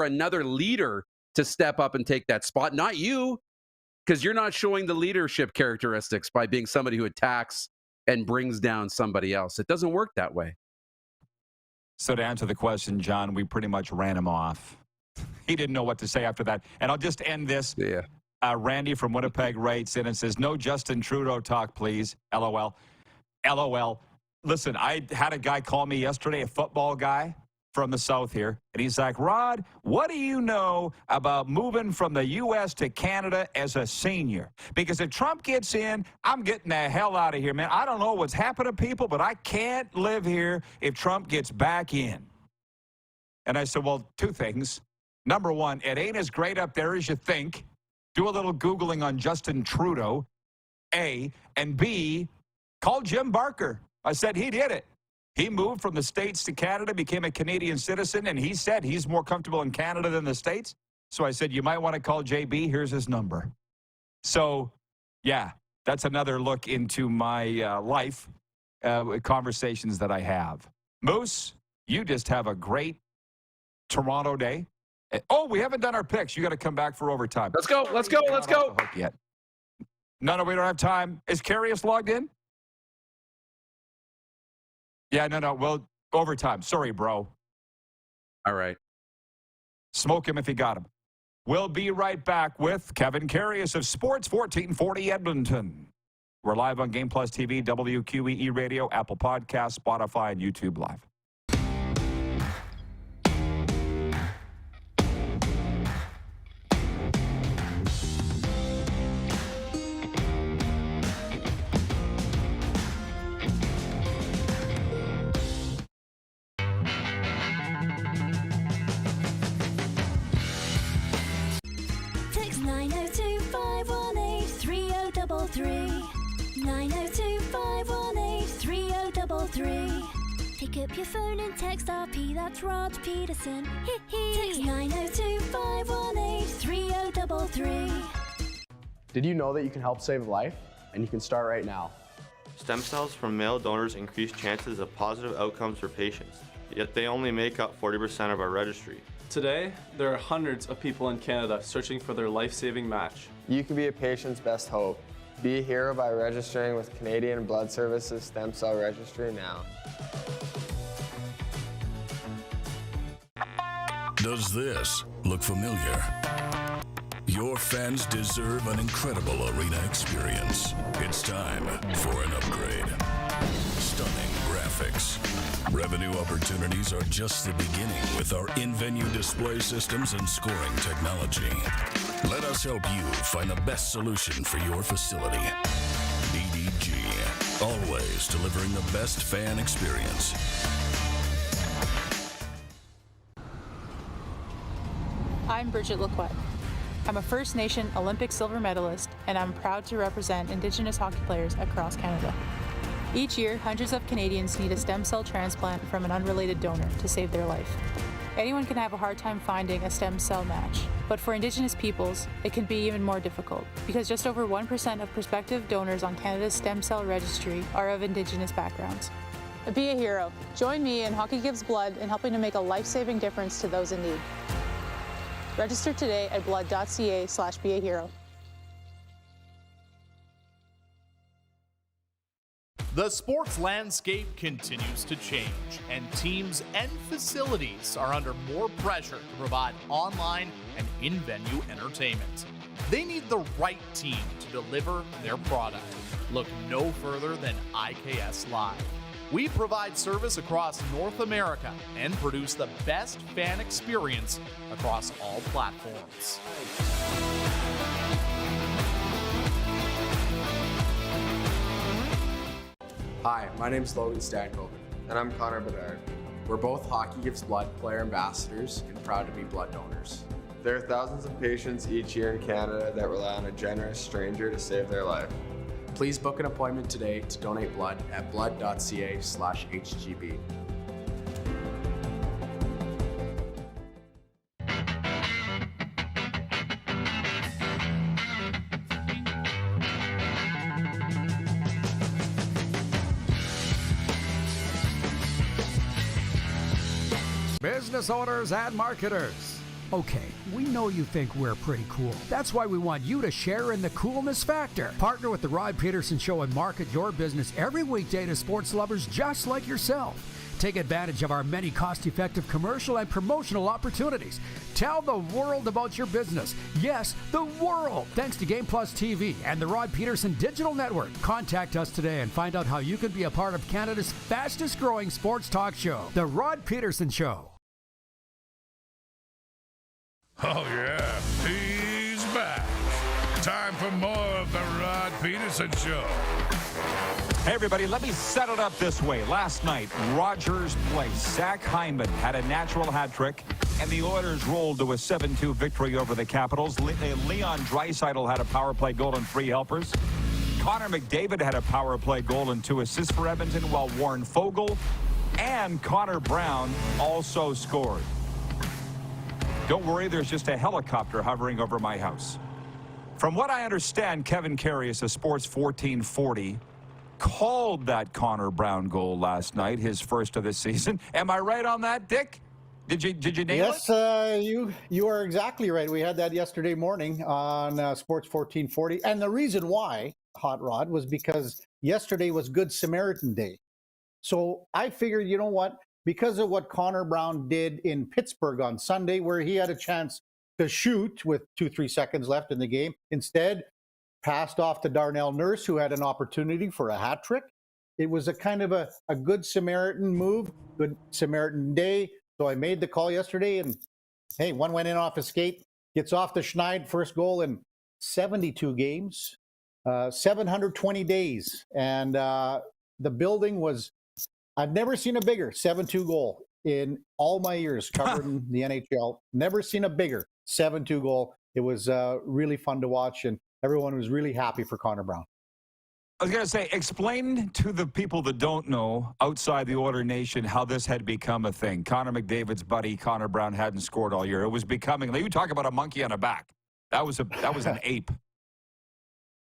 another leader to step up and take that spot, not you, because you're not showing the leadership characteristics by being somebody who attacks and brings down somebody else. It doesn't work that way. So to answer the question, John, we pretty much ran him off. He didn't know what to say after that. And I'll just end this. Yeah. Randy from Winnipeg writes in and says, no Justin Trudeau talk, please. LOL. LOL. Listen, I had a guy call me yesterday, a football guy from the South here, and he's like, Rod, what do you know about moving from the U.S. to Canada as a senior? Because if Trump gets in, I'm getting the hell out of here, man. I don't know what's happened to people, but I can't live here if Trump gets back in. And I said, well, two things. Number one, it ain't as great up there as you think. Do a little Googling on Justin Trudeau, A. And B, call Jim Barker. I said he did it. He moved from the States to Canada, became a Canadian citizen, and he said he's more comfortable in Canada than the States. So I said, you might want to call JB. Here's his number. So, yeah, that's another look into my life, conversations that I have. Moose, you just have a great Toronto day. Oh, we haven't done our picks. You got to come back for overtime. Let's go. Let's go. Let's go. Yet. No, we don't have time. Is Karius logged in? Yeah, no. Well, overtime. Sorry, bro. All right. Smoke him if you got him. We'll be right back with Kevin Karius of Sports 1440 Edmonton. We're live on Game Plus TV, WQEE Radio, Apple Podcasts, Spotify, and YouTube Live. Text 902-518-3033. 902-518-3033. Pick up your phone and text RP, that's Rod Pedersen. Text 902-518-3033. Did you know that you can help save a life? And you can start right now. Stem cells from male donors increase chances of positive outcomes for patients, yet they only make up 40% of our registry. Today, there are hundreds of people in Canada searching for their life-saving match. You can be a patient's best hope. Be a hero by registering with Canadian Blood Services Stem Cell Registry now. Does this look familiar? Your fans deserve an incredible arena experience. It's time for an upgrade. Stunning graphics. Revenue opportunities are just the beginning with our in-venue display systems and scoring technology. Let us help you find the best solution for your facility. DDG, always delivering the best fan experience. I'm Bridget Lacquette. I'm a First Nation Olympic silver medalist, and I'm proud to represent Indigenous hockey players across Canada. Each year, hundreds of Canadians need a stem cell transplant from an unrelated donor to save their life. Anyone can have a hard time finding a stem cell match, but for Indigenous peoples, it can be even more difficult because just over 1% of prospective donors on Canada's stem cell registry are of Indigenous backgrounds. Be a hero. Join me in Hockey Gives Blood in helping to make a life-saving difference to those in need. Register today at blood.ca/beahero. The sports landscape continues to change, and teams and facilities are under more pressure to provide online and in-venue entertainment. They need the right team to deliver their product. Look no further than IKS Live. We provide service across North America and produce the best fan experience across all platforms. Hi, my name's Logan Stankoven. And I'm Connor Bedard. We're both Hockey Gives Blood player ambassadors and proud to be blood donors. There are thousands of patients each year in Canada that rely on a generous stranger to save their life. Please book an appointment today to donate blood at blood.ca/HGB. Business owners and marketers. Okay, we know you think we're pretty cool. That's why we want you to share in the coolness factor. Partner with the Rod Pedersen Show and market your business every weekday to sports lovers just like yourself. Take advantage of our many cost-effective commercial and promotional opportunities. Tell the world about your business. Yes, the world. Thanks to Game Plus TV and the Rod Pedersen Digital Network. Contact us today and find out how you can be a part of Canada's fastest-growing sports talk show, The Rod Pedersen Show. Oh, yeah, he's back. Time for more of the Rod Pedersen Show. Hey, everybody, let me set it up this way. Last night, Rogers Place, Zach Hyman had a natural hat trick, and the Oilers rolled to a 7-2 victory over the Capitals. Leon Draisaitl had a power play goal and 3 helpers. Connor McDavid had a power play goal and 2 assists for Edmonton, while Warren Foegele and Connor Brown also scored. Don't worry, there's just a helicopter hovering over my house. From what I understand, Kevin Karius of Sports 1440 called that Connor Brown goal last night, his first of the season. Am I right on that, Dick? Did you nail it? Yes, you are exactly right. We had that yesterday morning on Sports 1440. And the reason why, Hot Rod, was because yesterday was Good Samaritan Day. So I figured, you know what? Because of what Connor Brown did in Pittsburgh on Sunday, where he had a chance to shoot with 2-3 seconds left in the game, instead passed off to Darnell Nurse, who had an opportunity for a hat trick. It was a kind of a Good Samaritan move, Good Samaritan Day. So I made the call yesterday, and hey, one went in off his skate, gets off the Schneid, first goal in 72 games, 720 days. And the building was, I've never seen a bigger 7-2 goal in all my years covering the NHL. Never seen a bigger 7-2 goal. It was really fun to watch, and everyone was really happy for Connor Brown. I was going to say, explain to the people that don't know outside the Oiler Nation how this had become a thing. Connor McDavid's buddy, Connor Brown, hadn't scored all year. It was becoming, you talk about a monkey on a back. That was an ape.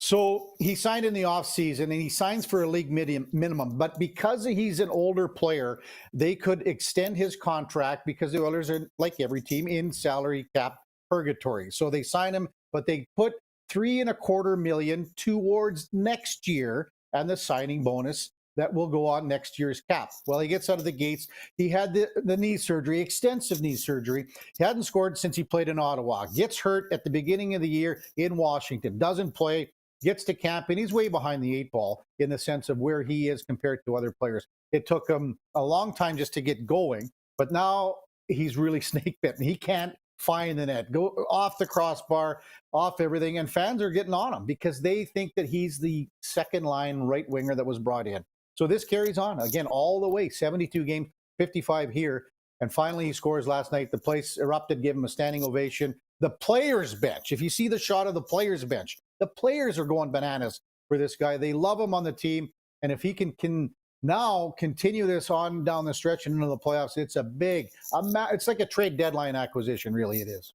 So he signed in the offseason, and he signs for a league minimum. But because he's an older player, they could extend his contract because the Oilers are, like every team, in salary cap purgatory. So they sign him, but they put $3.25 million towards next year and the signing bonus that will go on next year's cap. Well, he gets out of the gates. He had the knee surgery, extensive knee surgery. He hadn't scored since he played in Ottawa. Gets hurt at the beginning of the year in Washington. Doesn't play. Gets to camp, and he's way behind the 8 ball in the sense of where he is compared to other players. It took him a long time just to get going, but now he's really snake bitten. He can't find the net, go off the crossbar, off everything, and fans are getting on him because they think that he's the second line right winger that was brought in. So this carries on, again, all the way, 72 games, 55 here, and finally he scores last night. The place erupted, gave him a standing ovation. The players' bench, if you see the shot of the players' bench, the players are going bananas for this guy. They love him on the team. And if he can now continue this on down the stretch and into the playoffs, it's it's like a trade deadline acquisition, really it is.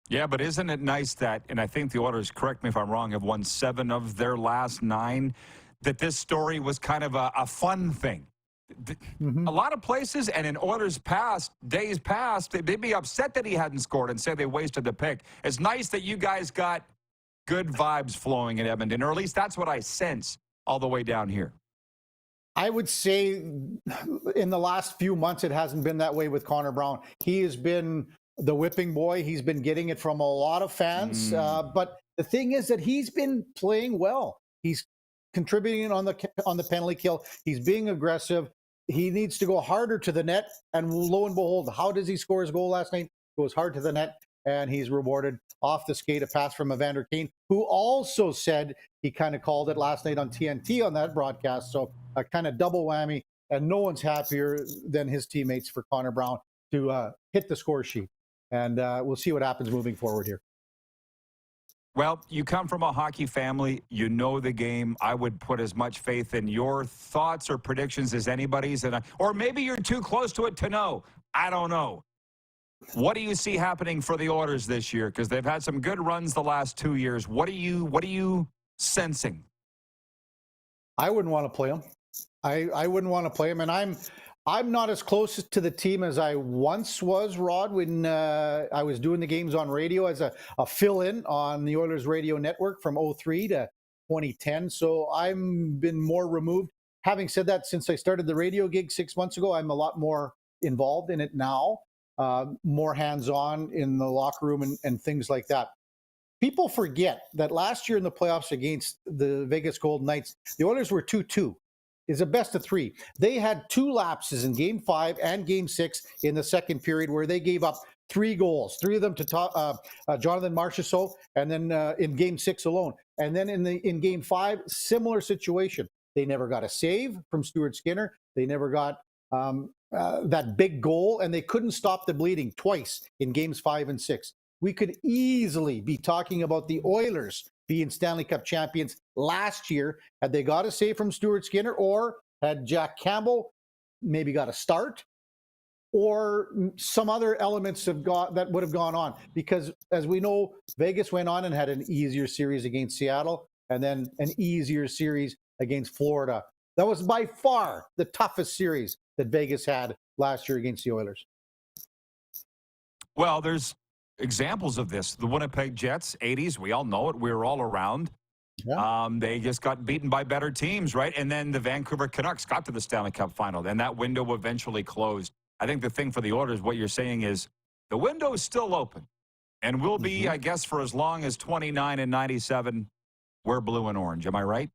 Yeah, but isn't it nice that, and I think the Oilers, correct me if I'm wrong, have won 7 of their last 9, that this story was kind of a fun thing. A lot of places, and in Oilers' days past, they'd be upset that he hadn't scored and say they wasted the pick. It's nice that you guys got good vibes flowing in Edmonton, or at least that's what I sense all the way down here. I would say in the last few months, it hasn't been that way with Connor Brown. He has been the whipping boy. He's been getting it from a lot of fans. But the thing is that he's been playing well. He's contributing on the penalty kill. He's being aggressive. He needs to go harder to the net. And lo and behold, how does he score his goal last night? Goes hard to the net, and he's rewarded off the skate a pass from Evander Kane, who also said he kind of called it last night on TNT on that broadcast. So a kind of double whammy, and no one's happier than his teammates for Connor Brown to hit the score sheet. And we'll see what happens moving forward here. Well, you come from a hockey family. You know the game. I would put as much faith in your thoughts or predictions as anybody's. Or maybe you're too close to it to know. I don't know. What do you see happening for the Oilers this year? Because they've had some good runs the last 2 years. What are you sensing? I wouldn't want to play them. I wouldn't want to play them. And I'm not as close to the team as I once was, Rod, when I was doing the games on radio as a fill-in on the Oilers radio network from 2003 to 2010. So I've been more removed. Having said that, since I started the radio gig 6 months ago, I'm a lot more involved in it now, more hands-on in the locker room and things like that. People forget that last year in the playoffs against the Vegas Golden Knights, the Oilers were 2-2. Is a best of three. They had 2 lapses in Game 5 and Game 6 in the second period where they gave up 3 goals, 3 of them to Jonathan Marchessault, and then in Game 6 alone. And then in Game 5, similar situation. They never got a save from Stuart Skinner. They never got that big goal, and they couldn't stop the bleeding twice in Games 5 and 6. We could easily be talking about the Oilers being Stanley Cup champions last year had they got a save from Stuart Skinner, or had Jack Campbell maybe got a start, or some other elements that would have gone on. Because as we know, Vegas went on and had an easier series against Seattle, and then an easier series against Florida. That was by far the toughest series that Vegas had last year against the Oilers. Well, there's examples of this. The Winnipeg Jets, 80s, we all know it. We were all around. Yeah. They just got beaten by better teams, right? And then the Vancouver Canucks got to the Stanley Cup final. Then that window eventually closed. I think the thing for the Oilers, what you're saying is the window is still open and will be, I guess, for as long as 29 and 97, we're blue and orange. Am I right?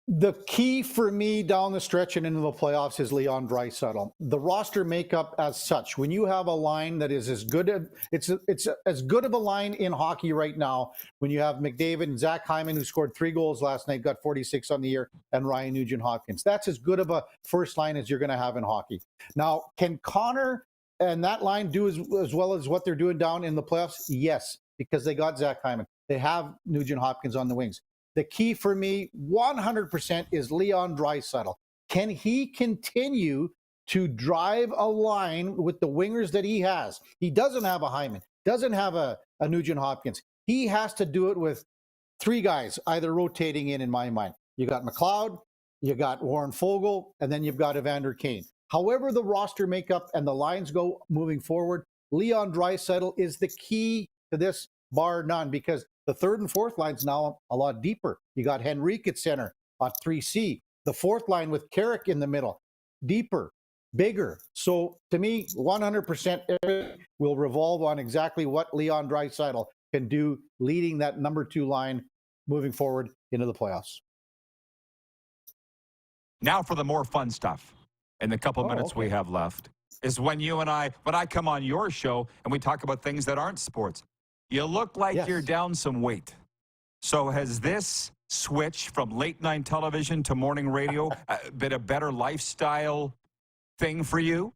The key for me down the stretch and into the playoffs is Leon Draisaitl. The roster makeup as such, when you have a line that is as good, it's as good of a line in hockey right now, when you have McDavid and Zach Hyman, who scored 3 goals last night, got 46 on the year, and Ryan Nugent-Hopkins. That's as good of a first line as you're going to have in hockey. Now, can Connor and that line do as well as what they're doing down in the playoffs? Yes, because they got Zach Hyman. They have Nugent-Hopkins on the wings. The key for me, 100%, is Leon Draisaitl. Can he continue to drive a line with the wingers that he has? He doesn't have a Hyman, doesn't have a Nugent-Hopkins. He has to do it with 3 guys, either rotating in my mind. You got McLeod, you got Warren Foegele, and then you've got Evander Kane. However the roster makeup and the lines go moving forward, Leon Draisaitl is the key to this, bar none, because the 3rd and 4th line's now a lot deeper. You got Henrique at center at 3C. The 4th line with Carrick in the middle, deeper, bigger. So to me, 100% will revolve on exactly what Leon Draisaitl can do, leading that number 2 line moving forward into the playoffs. Now for the more fun stuff. In the couple minutes we have left is when I come on your show and we talk about things that aren't sports. You look like you're down some weight. So has this switch from late night television to morning radio been a better lifestyle thing for you?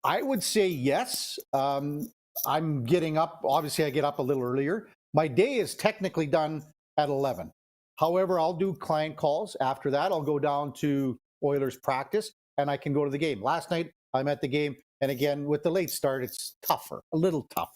I would say yes. I'm getting up. Obviously, I get up a little earlier. My day is technically done at 11. However, I'll do client calls. After that, I'll go down to Oilers practice, and I can go to the game. Last night, I'm at the game. And again, with the late start, it's tougher, a little tough.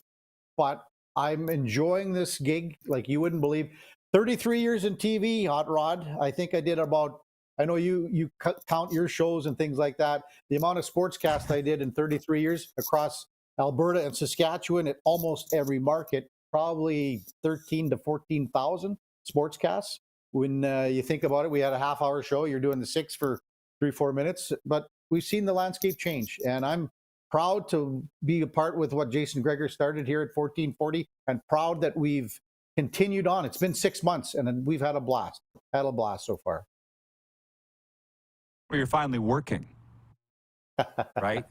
But I'm enjoying this gig like you wouldn't believe. 33 years in TV, Hot Rod. I think I did about, I know you count your shows and things like that. The amount of sportscasts I did in 33 years across Alberta and Saskatchewan at almost every market, probably 13 to 14,000 sportscasts. When you think about it, we had a half-hour show. You're doing the 6 for 3-4 minutes, but we've seen the landscape change, and I'm proud to be a part with what Jason Gregor started here at 1440, and proud that we've continued on. It's been 6 months, and we've had a blast so far. Well, you're finally working, right?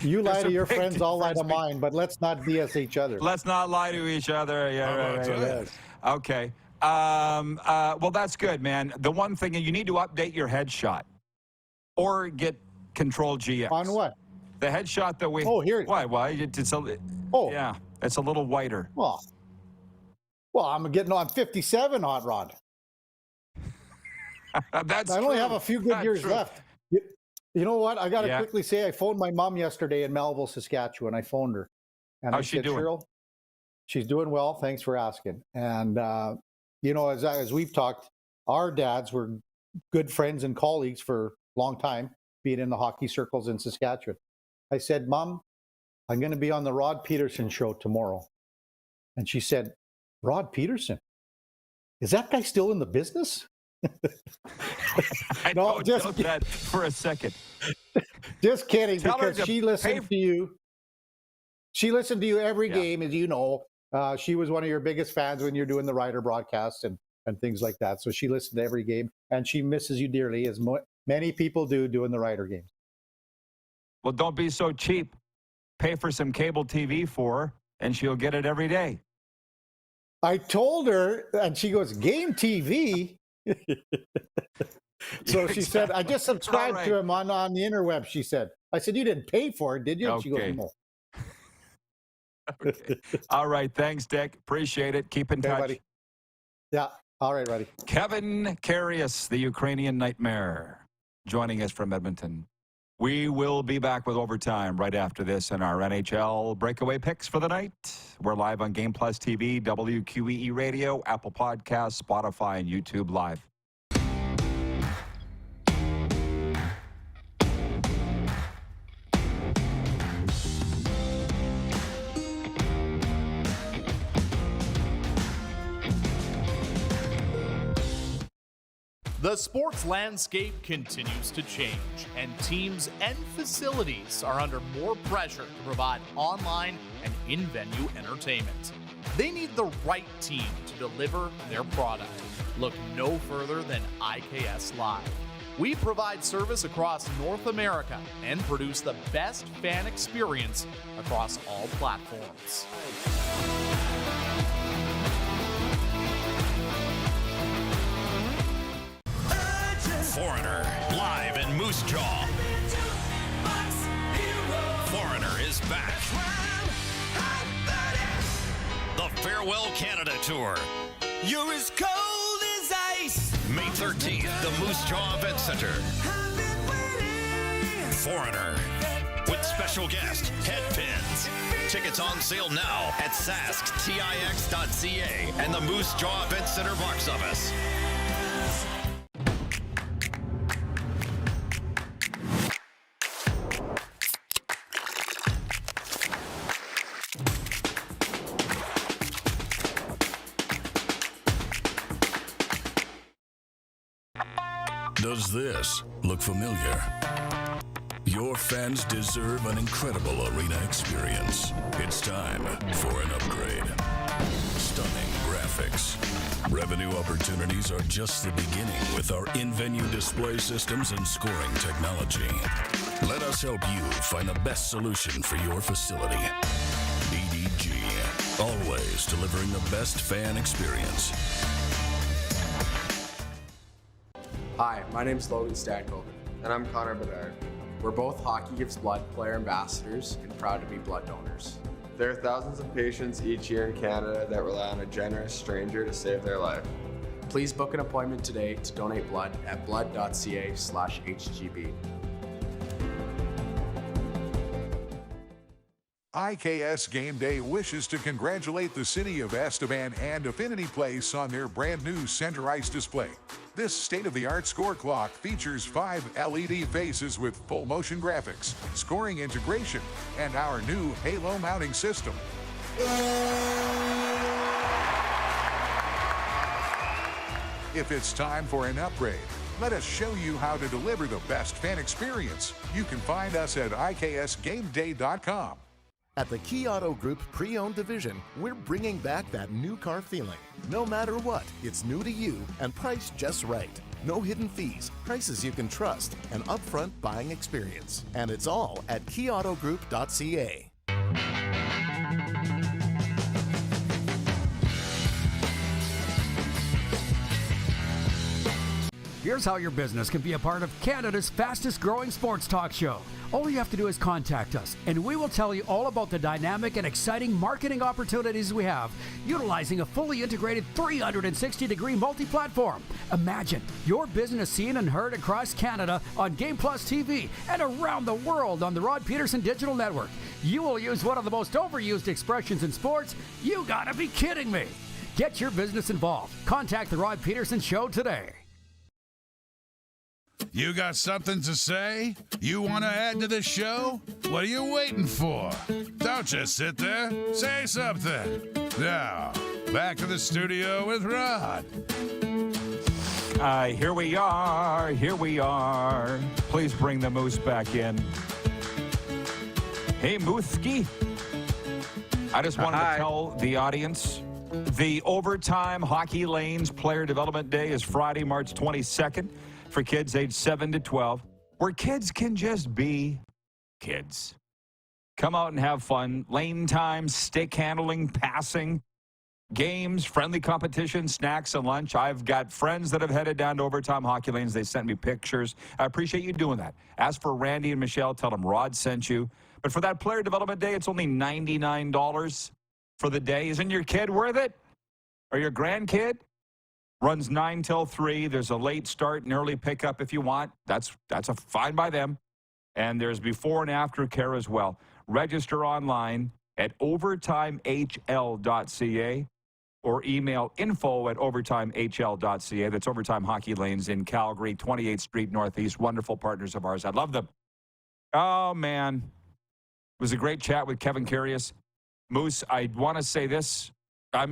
You lie to your friends, I'll lie to mine, but let's not BS each other. Let's not lie to each other. Yeah, right. Okay. Well, that's good, man. The one thing, you need to update your headshot or get Control GX. On what? The headshot that we... Oh, here. Why? It's a... Oh. Yeah, it's a little whiter. Well, I'm getting on 57, Hot Rod. That's I only have a few good years true. left. You know what? I got to quickly say, I phoned my mom yesterday in Melville, Saskatchewan. I phoned her. And How's she doing? Cheryl, she's doing well. Thanks for asking. And, you know, as we've talked, our dads were good friends and colleagues for a long time, being in the hockey circles in Saskatchewan. I said, Mom, I'm going to be on the Rod Pedersen show tomorrow. And she said, Rod Pedersen? Is that guy still in the business? I don't know that for a second. Just kidding, Tell her because to she listened to you. She listened to you every game, as you know. She was one of your biggest fans when you're doing the Ryder broadcasts and things like that. So she listened to every game, and she misses you dearly, as many people do doing the Ryder games. Well, don't be so cheap. Pay for some cable TV for her, and she'll get it every day. I told her, and she goes, game TV? So she said, I just subscribed to him on the interweb, she said. I said, you didn't pay for it, did you? Okay. She goes, no. Okay. All right. Thanks, Dick. Appreciate it. Keep in touch. Buddy. Yeah. All right, buddy. Kevin Karius, the Ukrainian nightmare, joining us from Edmonton. We will be back with overtime right after this in our NHL breakaway picks for the night. We're live on Game Plus TV, WQEE Radio, Apple Podcasts, Spotify, and YouTube Live. The sports landscape continues to change, and teams and facilities are under more pressure to provide online and in-venue entertainment. They need the right team to deliver their product. Look no further than IKS Live. We provide service across North America and produce the best fan experience across all platforms. Foreigner, live in Moose Jaw. Foreigner is back. The Farewell Canada Tour. You're as cold as ice. May 13th, the Moose Jaw Event Center. Foreigner, with special guest, Headpins. Tickets on sale now at sasktix.ca and the Moose Jaw Event Center box office. Does this look familiar? Your fans deserve an incredible arena experience. It's time for an upgrade. Stunning graphics. Revenue opportunities are just the beginning with our in-venue display systems and scoring technology. Let us help you find the best solution for your facility. BDG, always delivering the best fan experience. Hi, my name's Logan Stankoven. And I'm Connor Bedard. We're both Hockey Gives Blood player ambassadors and proud to be blood donors. There are thousands of patients each year in Canada that rely on a generous stranger to save their life. Please book an appointment today to donate blood at blood.ca/HGB. IKS Game Day wishes to congratulate the city of Estevan and Affinity Place on their brand new center ice display. This state-of-the-art score clock features 5 LED faces with full motion graphics, scoring integration, and our new Halo mounting system. If it's time for an upgrade, let us show you how to deliver the best fan experience. You can find us at iksgameday.com. At the Key Auto Group Pre-Owned Division, we're bringing back that new car feeling. No matter what, it's new to you and priced just right. No hidden fees, prices you can trust, an upfront buying experience. And it's all at keyautogroup.ca. Here's how your business can be a part of Canada's fastest growing sports talk show. All you have to do is contact us, and we will tell you all about the dynamic and exciting marketing opportunities we have, utilizing a fully integrated 360-degree multi-platform. Imagine your business seen and heard across Canada on Game Plus TV and around the world on the Rod Pedersen Digital Network. You will use one of the most overused expressions in sports. You gotta be kidding me. Get your business involved. Contact the Rod Pedersen Show today. You got something to say? You want to add to the show? What are you waiting for? Don't just sit there. Say something. Now, back to the studio with Rod. Here we are. Here we are. Please bring the Moose back in. Hey, Mooski. I just wanted to tell the audience the Overtime Hockey Lanes Player Development Day is Friday, March 22nd. For kids age 7 to 12, where kids can just be kids. Come out and have fun. Lane time, stick handling, passing, games, friendly competition, snacks, and lunch. I've got friends that have headed down to Overtime Hockey Lanes. They sent me pictures. I appreciate you doing that. As for Randy and Michelle, tell them Rod sent you. But for that Player Development Day, it's only $99 for the day. Isn't your kid worth it? Or your grandkid? Runs 9 till 3. There's a late start and early pickup if you want. That's a fine by them. And there's before and after care as well. Register online at overtimehl.ca or email info@overtimehl.ca. That's Overtime Hockey Lanes in Calgary, 28th Street Northeast. Wonderful partners of ours. I love them. Oh, man. It was a great chat with Kevin Karius. Moose, I want to say this.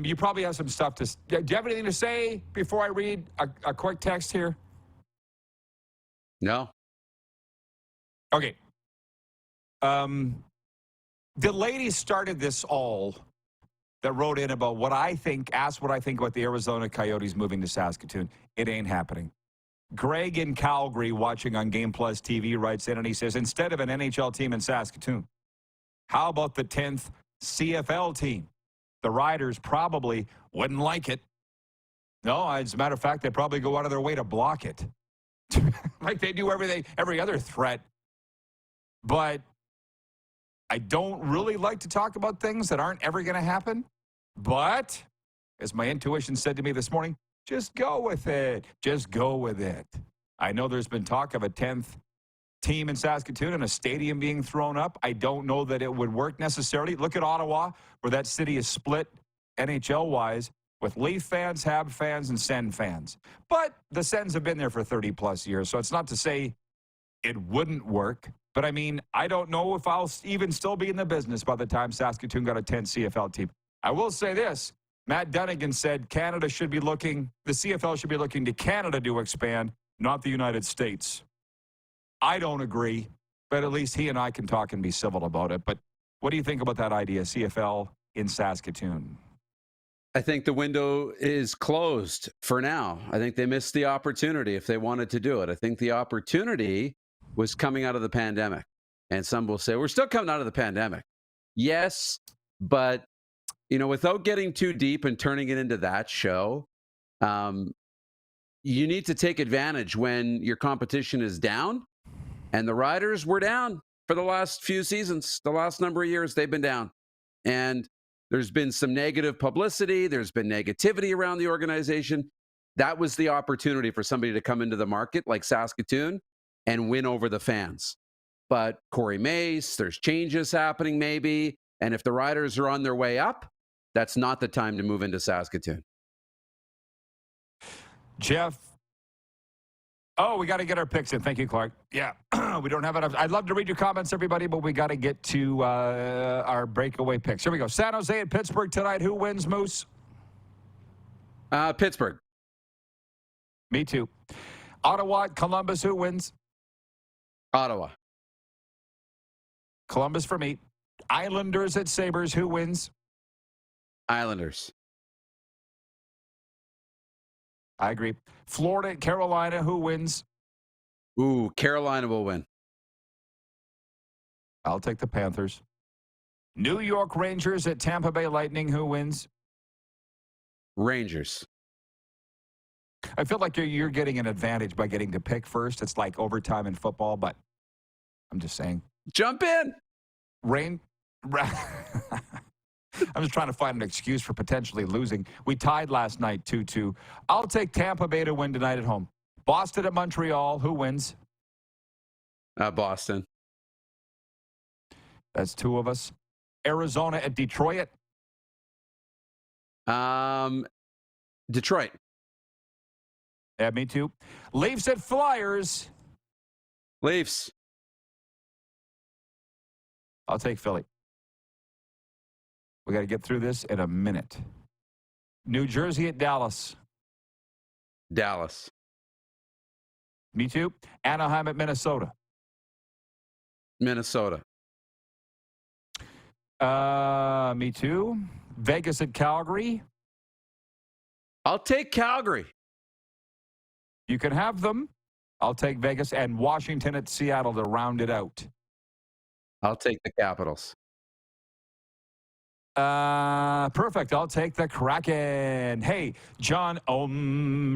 You probably have some stuff to... Do you have anything to say before I read a quick text here? No. Okay. The lady started this all that wrote in about what I think, asked what I think about the Arizona Coyotes moving to Saskatoon. It ain't happening. Greg in Calgary, watching on Game Plus TV, writes in and he says, instead of an NHL team in Saskatoon, how about the 10th CFL team? The Riders probably wouldn't like it. No, as a matter of fact, they probably go out of their way to block it. Like they do every other threat. But I don't really like to talk about things that aren't ever going to happen. But, as my intuition said to me this morning, just go with it. Just go with it. I know there's been talk of a 10th team in Saskatoon and a stadium being thrown up. I don't know that it would work necessarily. Look at Ottawa, where that city is split NHL-wise with Leaf fans, Hab fans, and Sen fans. But the Sens have been there for 30-plus years, so it's not to say it wouldn't work. But, I mean, I don't know if I'll even still be in the business by the time Saskatoon got a 10 CFL team. I will say this. Matt Dunnigan said Canada should be looking, the CFL should be looking to Canada to expand, not the United States. I don't agree, but at least he and I can talk and be civil about it. But what do you think about that idea, CFL in Saskatoon? I think the window is closed for now. I think they missed the opportunity if they wanted to do it. I think the opportunity was coming out of the pandemic. And some will say, we're still coming out of the pandemic. Yes, but, you know, without getting too deep and turning it into that show, you need to take advantage when your competition is down. And the Riders were down for the last few seasons. The last number of years, they've been down. And there's been some negative publicity. There's been negativity around the organization. That was the opportunity for somebody to come into the market like Saskatoon and win over the fans. But Corey Mace, there's changes happening maybe. And if the Riders are on their way up, that's not the time to move into Saskatoon. Jeff. Oh, we got to get our picks in. Thank you, Clark. Yeah, we don't have enough. I'd love to read your comments, everybody, but we got to get to our breakaway picks. Here we go. San Jose and Pittsburgh tonight. Who wins, Moose? Pittsburgh. Me too. Ottawa, Columbus. Who wins? Ottawa. Columbus for me. Islanders at Sabres. Who wins? Islanders. I agree. Florida at Carolina. Who wins? Ooh, Carolina will win. I'll take the Panthers. New York Rangers at Tampa Bay Lightning. Who wins? Rangers. I feel like you're getting an advantage by getting to pick first. It's like overtime in football, but I'm just saying. Jump in. I'm just trying to find an excuse for potentially losing. We tied last night 2-2. I'll take Tampa Bay to win tonight at home. Boston at Montreal. Who wins? Boston. That's two of us. Arizona at Detroit. Detroit. Yeah, me too. Leafs at Flyers. Leafs. I'll take Philly. We got to get through this in a minute. New Jersey at Dallas. Dallas. Me too. Anaheim at Minnesota. Minnesota. Me too. Vegas at Calgary. I'll take Calgary. You can have them. I'll take Vegas and Washington at Seattle to round it out. I'll take the Capitals. Perfect. I'll take the Kraken. Hey, John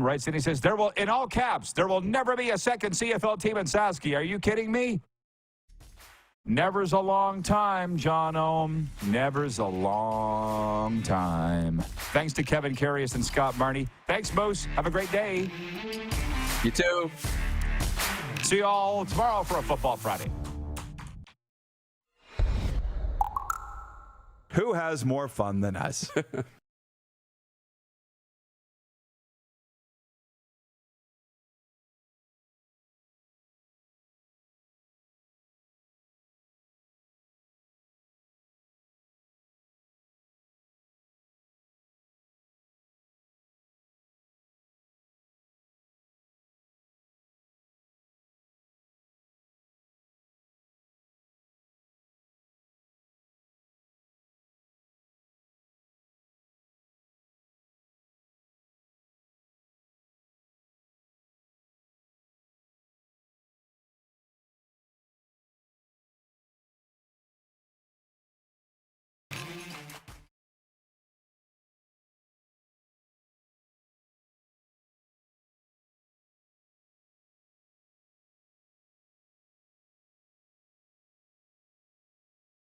writes in. He says, "There will, in all caps, there will never be a second CFL team in Sasky. Are you kidding me?" Never's a long time, John Ohm. Never's a long time. Thanks to Kevin Karius and Scott Barney. Thanks, Moose. Have a great day. You too. See you all tomorrow for a Football Friday. Who has more fun than us?